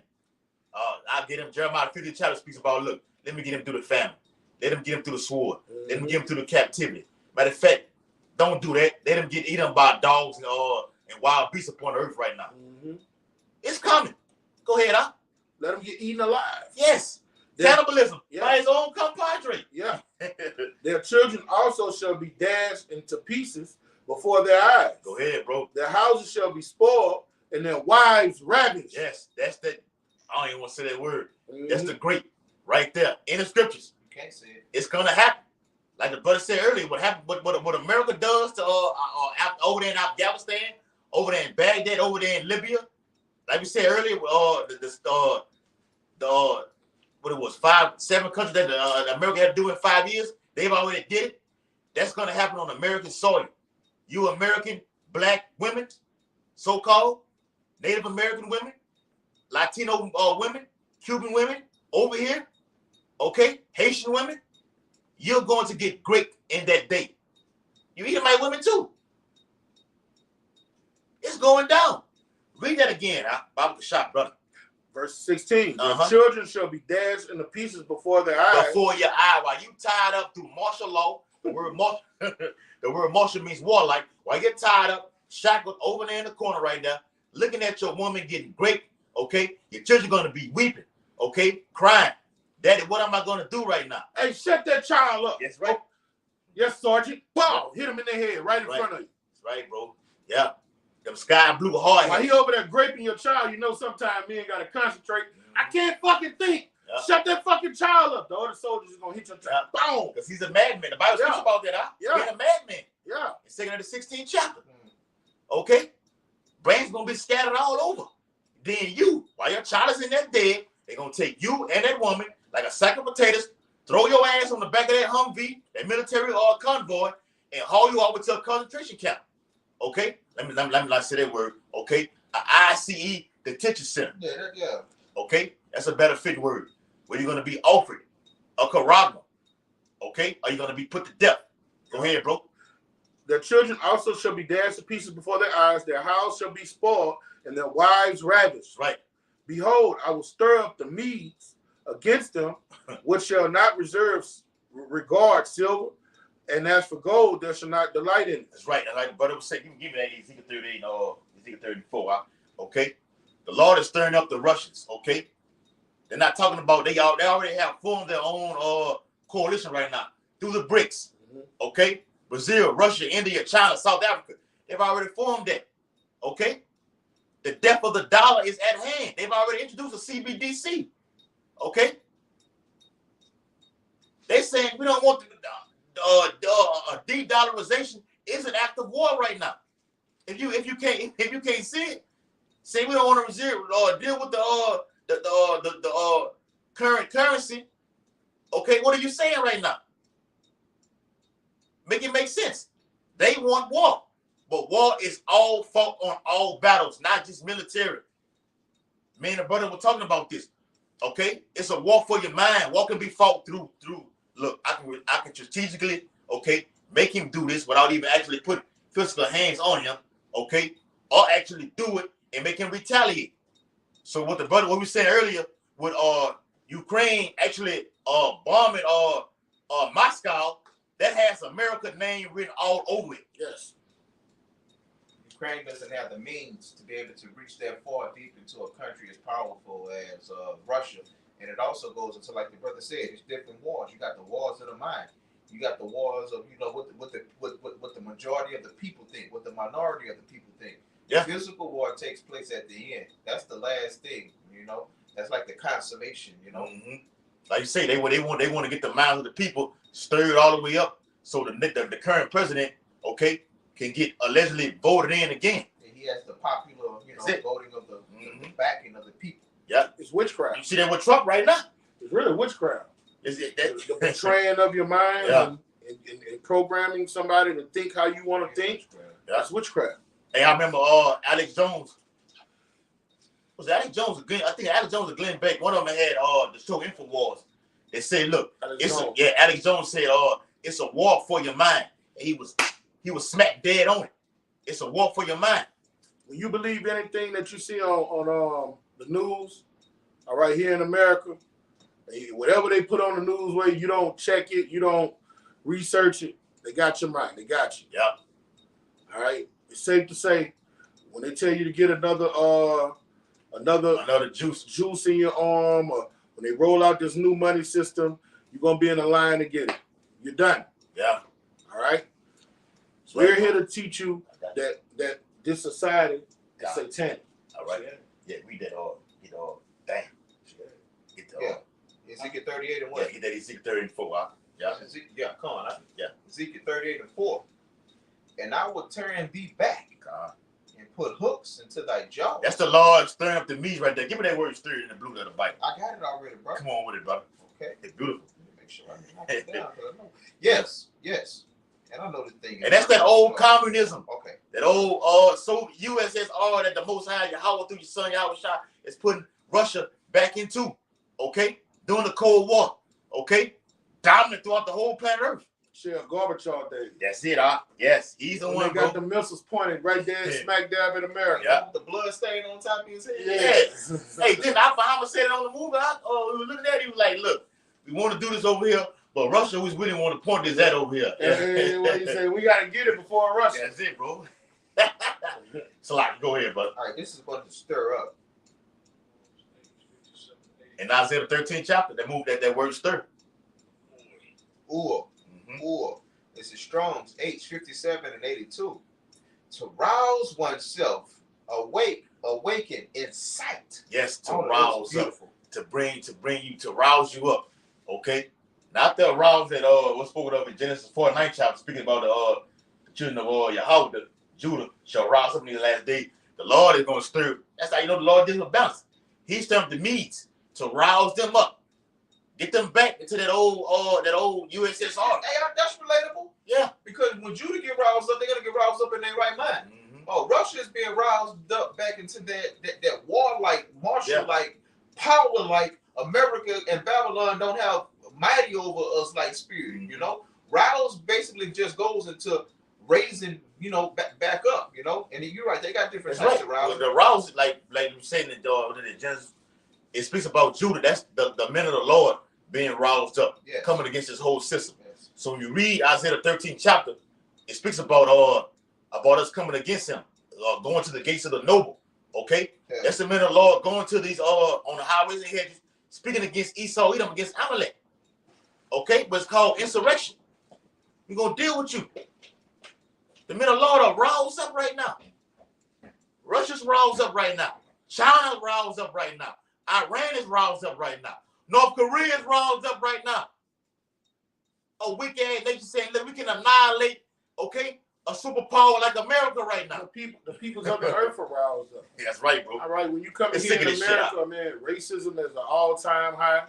I'll get him. Jeremiah 50 chapter speaks about, look, let me get him through the famine. Let him get him through the sword. Let him get him through the captivity. Matter of fact, don't do that. Let him get eaten by dogs and wild beasts upon the earth right now. It's coming. Go ahead, huh? Let him get eaten alive. Yes. Cannibalism by his own compadre. Yeah. Their children also shall be dashed into pieces before their eyes. Go ahead, bro. Their houses shall be spoiled and their wives ravished. Yes, that's that. I don't even want to say that word. That's the great right there in the scriptures. You can't say it. It's gonna happen. Like the brother said earlier, what happened? What America does to over there in Afghanistan, over there in Baghdad, over there in Libya. Like we said earlier, what it was, 7 countries that America had to do in 5 years. They've already did it. That's gonna happen on American soil. You American black women, so-called Native American women, Latino women, Cuban women over here, okay, Haitian women, you're going to get great in that day. You Edomite women too. It's going down. Read that again, Bible shop, brother. Verse 16. Your children shall be dashed into pieces before their eyes. Before your eye, while you tied up through martial law, the word martial means warlike. While you get tied up, shackled over there in the corner right there, looking at your woman getting raped, okay? Your children are going to be weeping, okay? Crying. Daddy, what am I going to do right now? Hey, shut that child up. Yes, right. Yes, Sergeant. Bow. Hit him in the head right in front of you. That's right, bro. Yeah. Them sky blue hard. While he over there graping your child, you know sometimes men got to concentrate. I can't fucking think. Yeah. Shut that fucking child up. The other soldiers is going to hit your child. Boom. Because he's a madman. The Bible speaks about that, huh? Yeah. Being a madman. Yeah. It's taken in the 16th chapter. Okay? Brains going to be scattered all over. Then you, while your child is in that dead, they're going to take you and that woman like a sack of potatoes, throw your ass on the back of that Humvee, that military convoy, and haul you over to a concentration camp. Okay? Let me not say that word. Okay? An ICE detention center. Yeah. Okay? That's a better fit word. Where you're going to be offered a caragma. Okay? Are you going to be put to death? Go ahead, bro. Their children also shall be dashed to pieces before their eyes. Their house shall be spoiled, and their wives ravished. Right. Behold, I will stir up the Medes against them, which shall not regard silver, and as for gold, there shall not delight in it. That's right. Like the brother was saying, you can give me that Ezekiel 38 or Ezekiel 34. Okay? The Lord is stirring up the Russians. Okay? They're not talking about, they already have formed their own coalition right now through the BRICS. Okay? Brazil, Russia, India, China, South Africa. They've already formed that. Okay? The death of the dollar is at hand. They've already introduced a CBDC. Okay? They're saying we don't want de-dollarization is an act of war right now. If you can't see it, say we don't want to deal with the current currency. Okay, what are you saying right now? Make it make sense. They want war, but war is all fought on all battles, not just military. Me and the brother were talking about this. Okay, it's a war for your mind. War can be fought through. Look, I can strategically, okay, make him do this without even actually put physical hands on him, okay, or actually do it and make him retaliate. So what we said earlier with Ukraine actually bombing Moscow, that has America name written all over it. Yes. Ukraine doesn't have the means to be able to reach that far deep into a country as powerful as Russia. And it also goes into, like the brother said, it's different wars. You got the wars of the mind. You got the wars of, what the majority of the people think, what the minority of the people think. Yeah. Physical war takes place at the end. That's the last thing, That's like the consummation, Like you say, they want to get the minds of the people stirred all the way up so the current president, okay, can get allegedly voted in again. And he has the popular, voting of the the backing of the people. Yeah. It's witchcraft. You see that with Trump right now? It's really witchcraft. Is it The that? betraying of your mind Yeah. and programming somebody to think how you want to think. Yeah. That's witchcraft. Hey, I remember Alex Jones. Was it Alex Jones or Glenn? I think Alex Jones or Glenn Beck. One of them had the show InfoWars. They said, look, Alex Jones said, it's a war for your mind. And he was smack dead on it. It's a war for your mind. When you believe anything that you see on the news, all right, here in America, whatever they put on the news, where you don't check it, you don't research it, they got your mind. They got you. Yeah. All right. It's safe to say, when they tell you to get another juice in your arm, or when they roll out this new money system, you're gonna be in a line to get it. You're done. Yeah. All right. So we're here to teach you that this society is satanic. All right. Yeah, we did all. Damn. Get the Ezekiel 38 and Yeah, what? get that Ezekiel 34. Yeah. Yeah, come on. Yeah. Ezekiel 38 and 4. And I will turn thee back and put hooks into thy jaws. That's the Lord stirring up the meat right there. Give me that word stirred in the blue of the Bible. I got it already, bro. Come on with it, brother. Okay. It's beautiful. Make sure I can knock it down. 'Cause I know. Yes. And I know the thing. And that's that old communism. Okay. That old USSR that the Most High Yahweh through your son Yahweh Shah is putting Russia back into. Okay? During the Cold War. Okay? Dominant throughout the whole planet Earth. Shit, Gorbachev days. That's it, Yes, he's the When one, they got bro. the missiles pointed right there, smack dab in America. Yeah. The blood stain on top of his head. Yes. Hey, didn't Muhammad said it on the movie? We were looking at it, he was like, look, we want to do this over here, but Russia, we really want to point this at over here. And what you say? We got to get it before Russia. That's it, bro. So, go ahead, bud. All right, this is going to stir up. In Isaiah the 13th chapter, that word stir. Or this is Strong's H57 and 82. To rouse oneself, awaken, incite. Yes, to rouse up, to rouse you up. Okay, not the arouse that what's spoken of in Genesis 4:9 chapter, speaking about the children of Yahweh, the Judah shall rise up in the last day. The Lord is going to stir. That's how you know the Lord deals with balance. He stirred the Medes to rouse them up, get them back into that old USSR. Hey, that's relatable. Yeah, because when Judah get roused up, they're gonna get roused up in their right mind. Oh, Russia is being roused up back into that warlike, martial-like, power-like. America and Babylon don't have mighty over us like spirit. You know, rouse basically just goes into raising, back up. And you're right, they got different types of rouse. Well, the rouse, like you saying in Genesis, it speaks about Judah. That's the men of the Lord being roused up, coming against this whole system. Yes. So when you read Isaiah the 13th chapter, it speaks about us coming against him, going to the gates of the noble. Okay, that's the men of the Lord going to these on the highways and hedges, speaking against Esau, Edom, against Amalek. Okay, but it's called insurrection. We're gonna deal with you. The men of the Lord are roused up right now. Russia's roused up right now. China's roused up right now. Iran is roused up right now. North Korea is roused up right now. A weak ass nation saying that we can annihilate, a superpower like America right now. The peoples of the earth are roused up. That's right, bro. All right, when you come here in America, man, racism is an all-time high.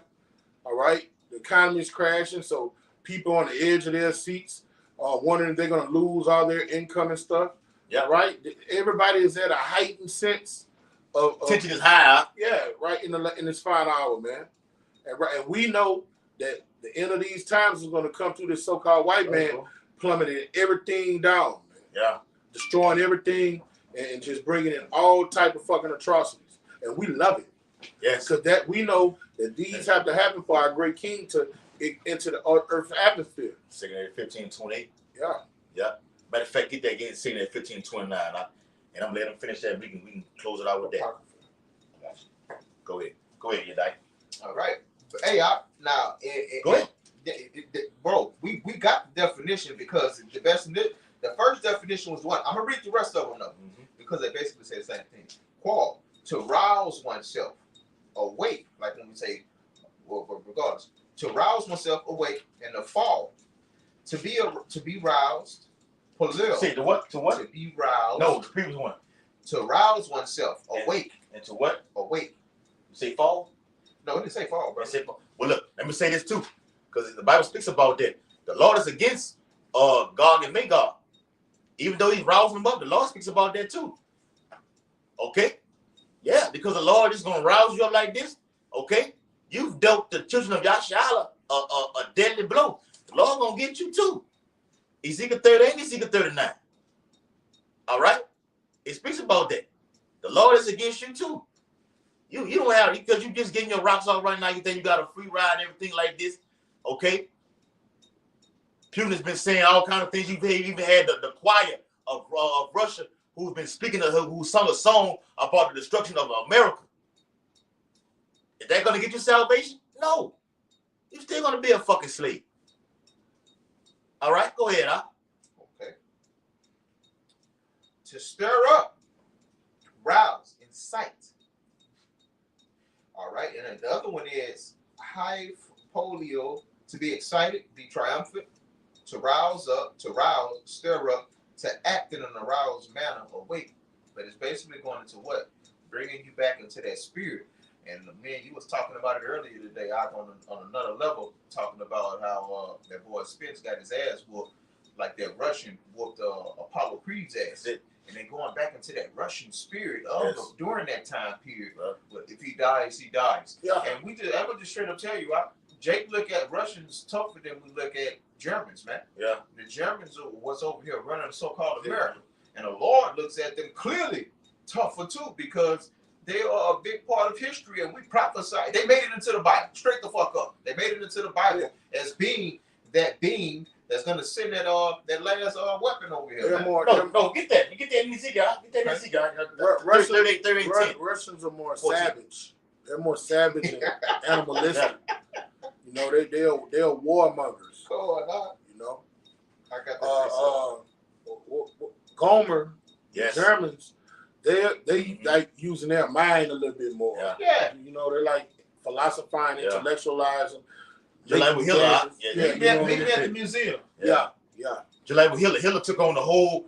All right, the economy is crashing, so people on the edge of their seats are wondering if they're going to lose all their income and stuff. Yeah, right. Everybody is at a heightened sense of tension is high. Yeah, right in this final hour, man. And we know that the end of these times is going to come through this so-called white man plummeting everything down, man. Yeah, destroying everything and just bringing in all type of fucking atrocities, and we love it. Yes, because that we know that these have to happen for our great King to enter the Earth's atmosphere. 15:28. Yeah. Matter of fact, get that again, 15:29, and I'm gonna let him finish that. We can close it out with that. Go ahead, Yadai. All right. Hey, go ahead. Bro, we got the definition because the first definition was what? I'm gonna read the rest of them though, because they basically say the same thing. Qual, to rouse oneself awake, like when we say, regardless, to rouse oneself awake, and the fall, to be roused. Polil, say the what? To what? To be roused. No, the previous one. to rouse oneself, awake, And to what? awake. You say fall? No, it didn't say fall, bro. I say fall. Well, look, let me say this too, because the Bible speaks about that. The Lord is against Gog and Magog. Even though he's rousing them up, the Lord speaks about that too. Okay? Yeah, because the Lord is going to rouse you up like this. Okay? You've dealt the children of Yashala a deadly blow. The Lord going to get you too. Ezekiel 38, Ezekiel 39. All right? It speaks about that. The Lord is against you too. You don't have, because you just getting your rocks off right now, you think you got a free ride and everything like this. Okay? Putin has been saying all kinds of things. You've even had the choir of Russia who's been speaking to her, who sung a song about the destruction of America. Is that going to get you salvation? No. You're still going to be a fucking slave. All right? Go ahead, huh? Okay. To stir up, rouse, incite. All right. And then the other one is hypolio, to be excited, be triumphant, to rouse up, to rouse, stir up, to act in an aroused manner, awake. But it's basically going into what? Bringing you back into that spirit. And man, you was talking about it earlier today, out on another level, talking about how that boy Spence got his ass whooped, like that Russian whooped Apollo Creed's ass. And then going back into that Russian spirit of during that time period. But if he dies, he dies. Yeah. And I would just straight up tell you, Jake look at Russians tougher than we look at Germans, man. Yeah. The Germans are what's over here running so-called America. And the Lord looks at them clearly tougher too, because they are a big part of history, and we prophesy. They made it into the Bible. Straight the fuck up. They made it into the Bible as being that being that's gonna send that last weapon over here. No, get that. You get that in Ezekiel. Get that in Ezekiel. Russians are more savage. They're more savage and animalistic. You know, they're warmongers. You know. I got that. Gomer, Yes. Germans, they like using their mind a little bit more. Yeah. You know, they're like philosophizing, intellectualizing. Just like with Hitler. He met at the museum. Yeah. Just like with Hitler. Hitler took on the whole,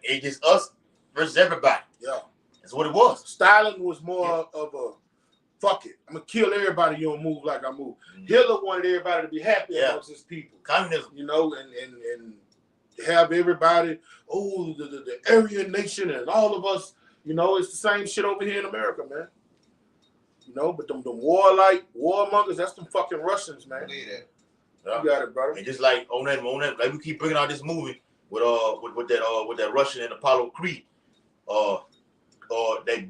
it's just us versus everybody. Yeah. That's what it was. Stalin was more of a, fuck it, I'm going to kill everybody, you don't move like I move. Mm-hmm. Hitler wanted everybody to be happy amongst his people. Communism. You know, and have everybody, the Aryan nation and all of us, you know, it's the same shit over here in America, man. You know, but them warmongers, that's them fucking Russians, man. Believe that. Yeah. You got it, brother. And just like on that, like we keep bringing out this movie with that Russian and Apollo Creed, that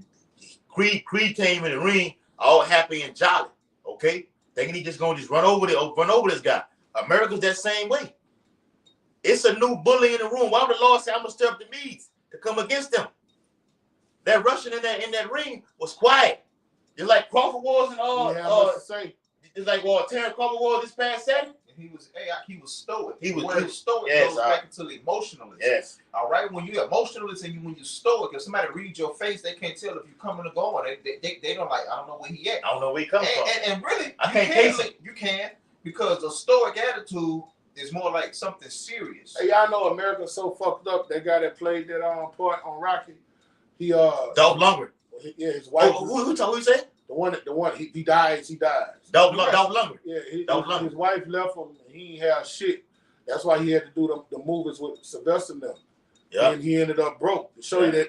Creed came in the ring all happy and jolly, okay? Thinking he just gonna run over this guy. America's that same way. It's a new bully in the room. Why would the Lord say I'm gonna stir up the Medes to come against them? That Russian in that ring was quiet. It's like Crawford was and it's like Terrence Crawford was this past Saturday. And he was stoic. He was stoic. Yes, goes back into the emotionalist. Yes. All right. When you're emotionalist and when you stoic, if somebody reads your face, they can't tell if you're coming or going. They don't like. I don't know where he at. I don't know where he comes from. And really, I can't case it. You can, because the stoic attitude is more like something serious. Hey, y'all know America's so fucked up. That guy that played that part on Rocky, he Dolph Lundgren. Yeah, his wife. Who you say? The one he dies. Dolph Lundgren. Yeah, his wife left him. And he ain't have shit. That's why he had to do the movies with Sylvester and them. Yeah. And he ended up broke. To show you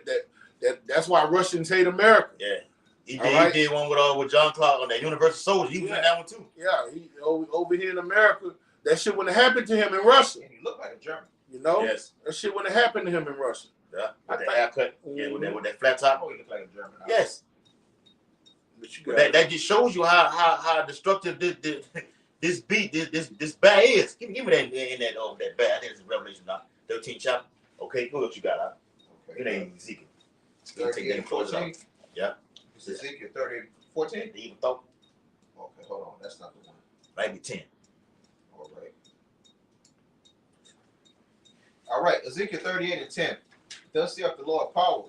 that's why Russians hate America. Yeah. He did one with John Clark on that Universal Soldier. He was in that one too. Yeah, he over here in America, that shit wouldn't have happened to him in Russia. And he looked like a German. You know? Yes. That shit wouldn't have happened to him in Russia. Yeah. With that haircut. Yeah, with that flat top. Oh, he looked like a German. Yes. But that just shows you how destructive this bad is. Give me that in that bad. I think it's Revelation 13 chapter. Okay, who else you got out? Okay. It ain't Ezekiel. 38:14. Yeah. It's Ezekiel 38:14. Even thought. Okay, hold on. That's not the one. Maybe 10. All right. Ezekiel 38:10. Thus saith the Lord power.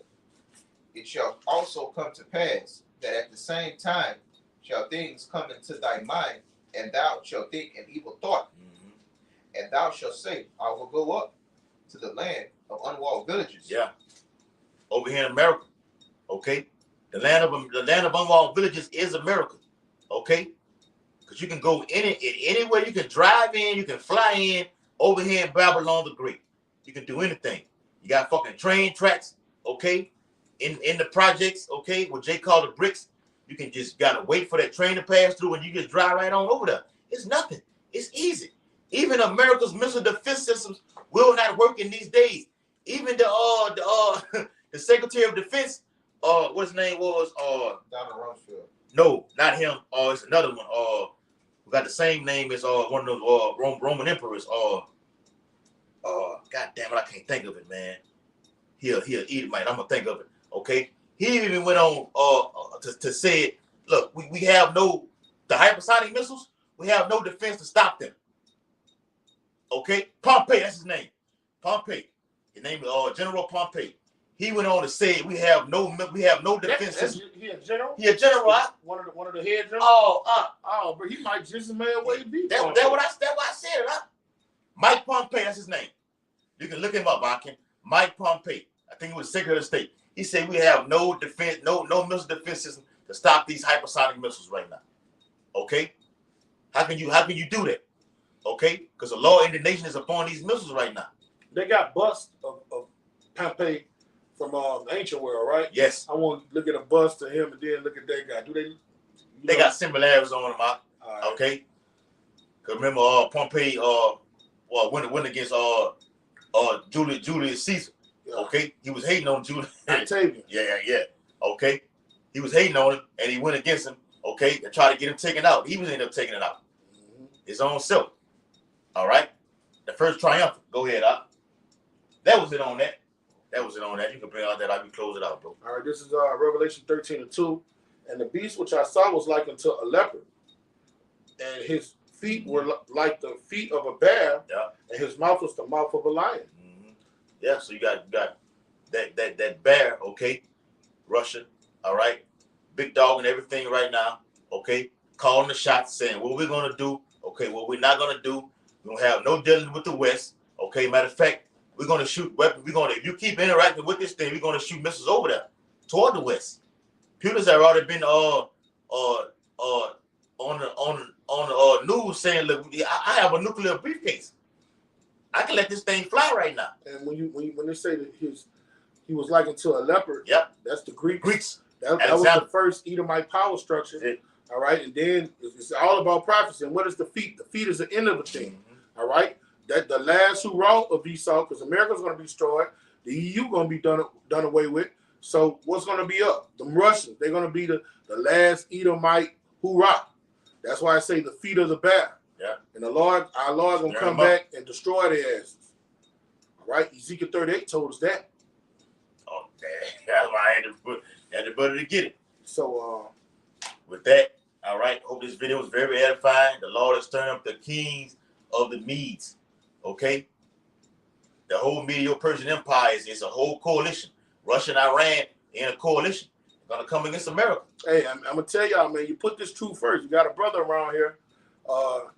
It shall also come to pass that at the same time shall things come into thy mind, and thou shalt think an evil thought. Mm-hmm. And thou shalt say, I will go up to the land of unwalled villages. Yeah. Over here in America, Okay, the land of unwalled villages is America. Okay, because you can go anywhere. You can drive in, you can fly in over here in Babylon the Great. You can do anything. You got fucking train tracks. Okay, in the projects. Okay, what Jay called the bricks. You can just gotta wait for that train to pass through, and you just drive right on over there. It's nothing. It's easy. Even America's missile defense systems will not work in these days. Even the Secretary of Defense, what his name was, Donald Rumsfeld. no, not him. It's another one. Who got the same name as one of those Roman emperors. God damn it, I can't think of it, man. He'll eat it, man. I'm gonna think of it. Okay. He even went on to say, look, we have the hypersonic missiles, we have no defense to stop them. Okay? Pompey, that's his name. Pompey. His name is General Pompey. He went on to say we have no defense system. He a general? He a general. One of the head generals? Oh, but he might just as well be. that's what I said, huh? Mike Pompey, that's his name. You can look him up, Akin. Mike Pompey. I think he was Secretary of State. He said we have no defense, no missile defense system to stop these hypersonic missiles right now. Okay? How can you do that? Okay? Because the law in the nation is upon these missiles right now. They got bust of Pompey from the ancient world, right? Yes. I want to look at a bust of him and then look at that guy. Do they? They got similarities on them, right. okay? Because remember, Pompey went against Julius Caesar. Yeah. Okay, he was hating on Julius. Octavian. Yeah. Okay, he was hating on him, and he went against him. Okay, and tried to get him taken out. He was ended up taking it out. Mm-hmm. His own self. All right, the first triumphant. Go ahead, That was it on that. You can bring out that. I can close it out, bro. All right, this is Revelation 13:2, and the beast which I saw was like unto a leopard, and his feet were like the feet of a bear, Yeah. and his mouth was the mouth of a lion. Mm-hmm. Yeah, so you got that bear, okay, Russia, all right, big dog and everything right now, okay, calling the shots, saying what we're gonna do, okay, what we're not gonna do. We don't have no dealing with the West, okay. Matter of fact, we're gonna shoot weapons. If you keep interacting with this thing, we're gonna shoot missiles over there toward the West. Pewters have already been on the news saying, look, I have a nuclear briefcase. I can let this thing fly right now. And when they say that he was like unto a leopard, Yep. that's the Greeks. That Alexander. was the first Edomite power structure. All right, and then it's all about prophecy. And what is the feet? The feet is the end of the thing. Mm-hmm. All right, that the last hurrah of Esau, because America's going to be destroyed. The EU going to be done away with. So what's going to be up? The Russians, they're going to be the last Edomite hurrah. That's why I say the feet of the bear. Yeah. And our Lord going to come back and destroy their asses. All right, Ezekiel 38 told us that. Oh, that's why I had to put it to get it. So with that, all right. Hope this video was very edifying. The Lord has turned up the kings of the Medes. Okay, the whole Medo-Persian Empire is a whole coalition. Russia and Iran in a coalition. They're gonna come against America. Hey, I'm gonna tell y'all, man. You put this truth first. You got a brother around here.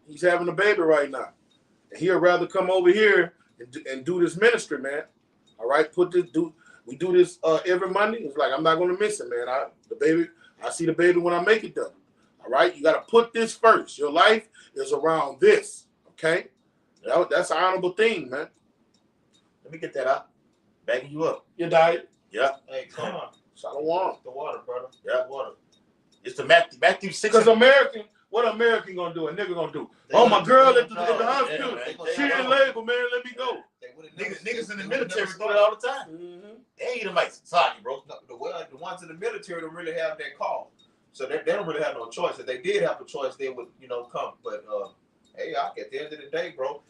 He's having a baby right now, and he'd rather come over here and do this ministry, man. All right, we do this every Monday. It's like I'm not gonna miss it, man. I see the baby when I make it done. All right, you got to put this first. Your life is around this. Okay, that's an honorable thing, man. Let me get that out. Backing you up. Your diet. Yeah. Hey, come on. Shalom. The water, brother. Yeah. The water. It's the Matthew 6. Because what American gonna do? A nigga gonna do? Oh, my girl at the hospital. She in labor, man. Let me go. Niggas in the military do that all the time. Mm-hmm. They ain't Edomites. Sorry, bro. No, the ones in the military don't really have that call, so they don't really have no choice. If they did have a choice, they would, come. But hey, at the end of the day, bro,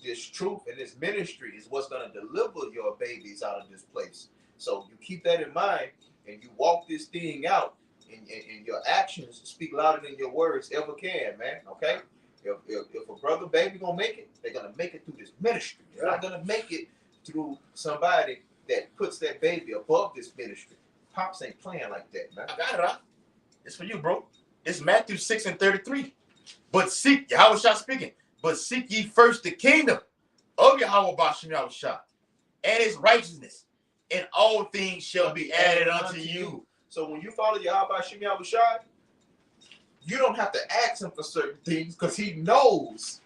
this truth and this ministry is what's gonna deliver your babies out of this place. So you keep that in mind, and you walk this thing out, and your actions speak louder than your words ever can, man. Okay. If a brother baby gonna make it, they're gonna make it through this ministry. They're not gonna make it through somebody that puts that baby above this ministry. Pops ain't playing like that, man. I got it, huh? It's for you, bro. It's Matthew 6:33. But seek, Yahweh Shah speaking, but seek ye first the kingdom of Yahweh Bashem Yahushua and his righteousness, and all things shall be added unto you. So when you follow Yahweh Shem Yahushai, you don't have to ask him for certain things because he knows.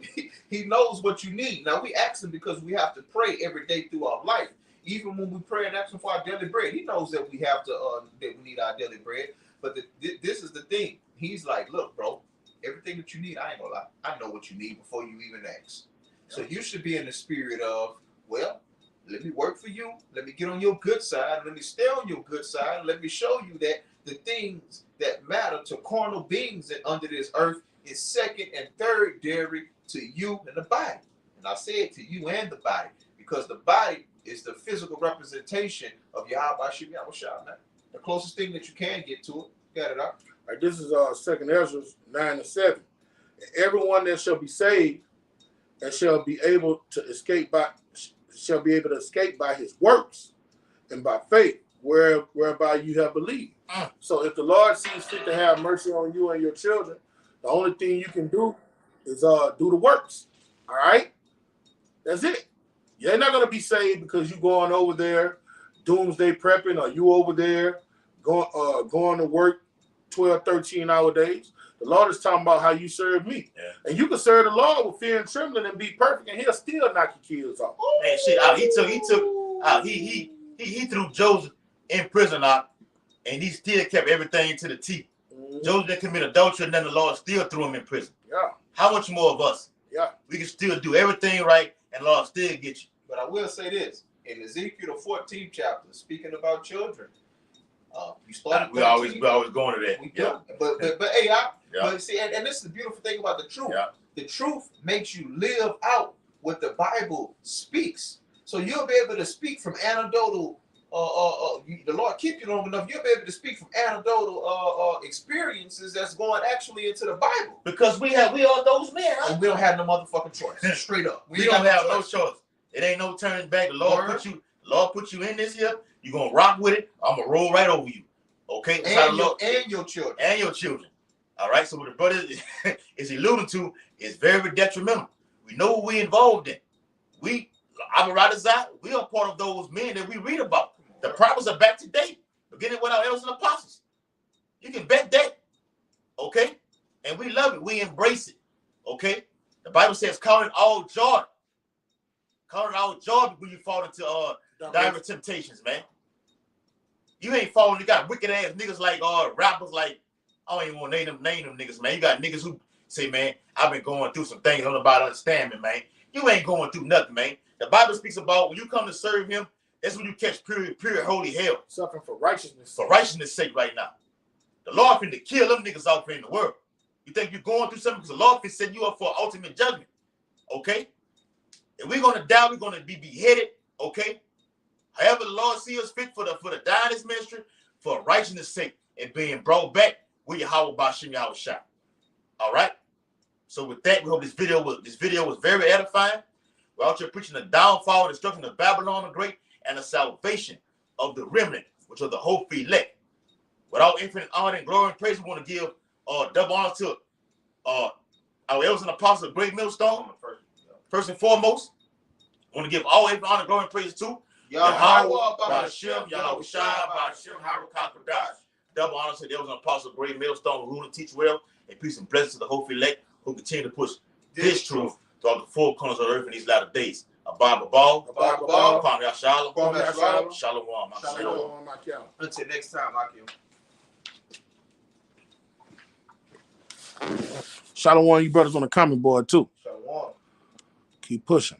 He knows what you need. Now we ask him because we have to pray every day through our life. Even when we pray and ask him for our daily bread, he knows that we have to that we need our daily bread. But this is the thing. He's like, look, bro, everything that you need, I ain't gonna lie. I know what you need before you even ask. So you should be in the spirit of, well, let me work for you. Let me get on your good side. Let me stay on your good side. Let me show you that the things that matter to carnal beings under this earth is second and third dairy to you and the body. And I say it to you and the body because the body is the physical representation of Yahweh Shem Yahushua, man. The closest thing that you can get to it. Got it up. All right, this is 2 Ezra 9:7. Everyone that shall be saved and shall be able to escape by his works and by faith, whereby you have believed. So if the Lord sees fit to have mercy on you and your children, the only thing you can do is do the works. All right? That's it. You're not going to be saved because you going over there doomsday prepping, or you over there going to work 12, 13-hour days. The Lord is talking about how you serve me. Yeah. And you can serve the Lord with fear and trembling and be perfect, and he'll still knock your kids off. Man, shit, he threw Joseph in prison out, and he still kept everything to the T. Joseph didn't commit adultery, and then the Lord still threw him in prison. Yeah. How much more of us? Yeah. We can still do everything right, and the Lord still get you. But I will say this. In Ezekiel, the 14th chapter, speaking about children, you started. We always going to that. We do. But hey, but see, and this is the beautiful thing about the truth. Yeah. The truth makes you live out what the Bible speaks. So you'll be able to speak from anecdotal. The Lord keep you long enough, you'll be able to speak from anecdotal experiences that's going actually into the Bible. Because we are those men, right? And we don't have no motherfucking choice. Straight up. We don't have no choice. It ain't no turning back. The Lord put you in this here. You're gonna rock with it. I'm gonna roll right over you. Okay? And your children. And your children. All right. So what the brother is alluding to is very detrimental. We know what we involved in. I'm a writer's side. We are part of those men that we read about. The prophets are back to date. Beginning with our elders and apostles. You can bet that. Okay? And we love it. We embrace it. Okay? The Bible says, count it all joy. Count it all joy when you fall into diverse temptations, man. You ain't falling. You got wicked ass niggas like rappers like, I don't even want to name them niggas, man. You got niggas who say, man, I've been going through some things. I don't know about understand me, man. You ain't going through nothing, man. The Bible speaks about when you come to serve him, that's when you catch pure holy hell. Suffering for righteousness. For righteousness' sake right now. The Lord finna kill them niggas out in the world. You think you're going through something because the Lord finna set you up for ultimate judgment. Okay? If we're gonna die, we're gonna be beheaded. Okay? However the Lord see us fit for the dying this ministry, for righteousness' sake, and being brought back with Yahweh Bashim Yahushua. All right? So with that, we hope this video was very edifying. We're out here preaching the downfall and destruction of Babylon the Great and the salvation of the remnant, which are the hopeful elect. Without infinite honor and glory and praise, we want to give double honor to our elders and apostles of Great Millstone. First and foremost, I want to give all infinite honor, glory, and praise to Yahweh, Ba'ashem, Yahushua, Ba'ashem, Harukakodash. Double honor to the elders and apostles of Great Millstone, who rule and teach well, and peace and blessings to the hopeful elect who continue to push this truth throughout the four corners of the earth in these latter days. Abba Ball, Kwame Yashala, Shalom. Until next time, Akim. Shalom, you brothers on the comment board too. Shalom. Keep pushing.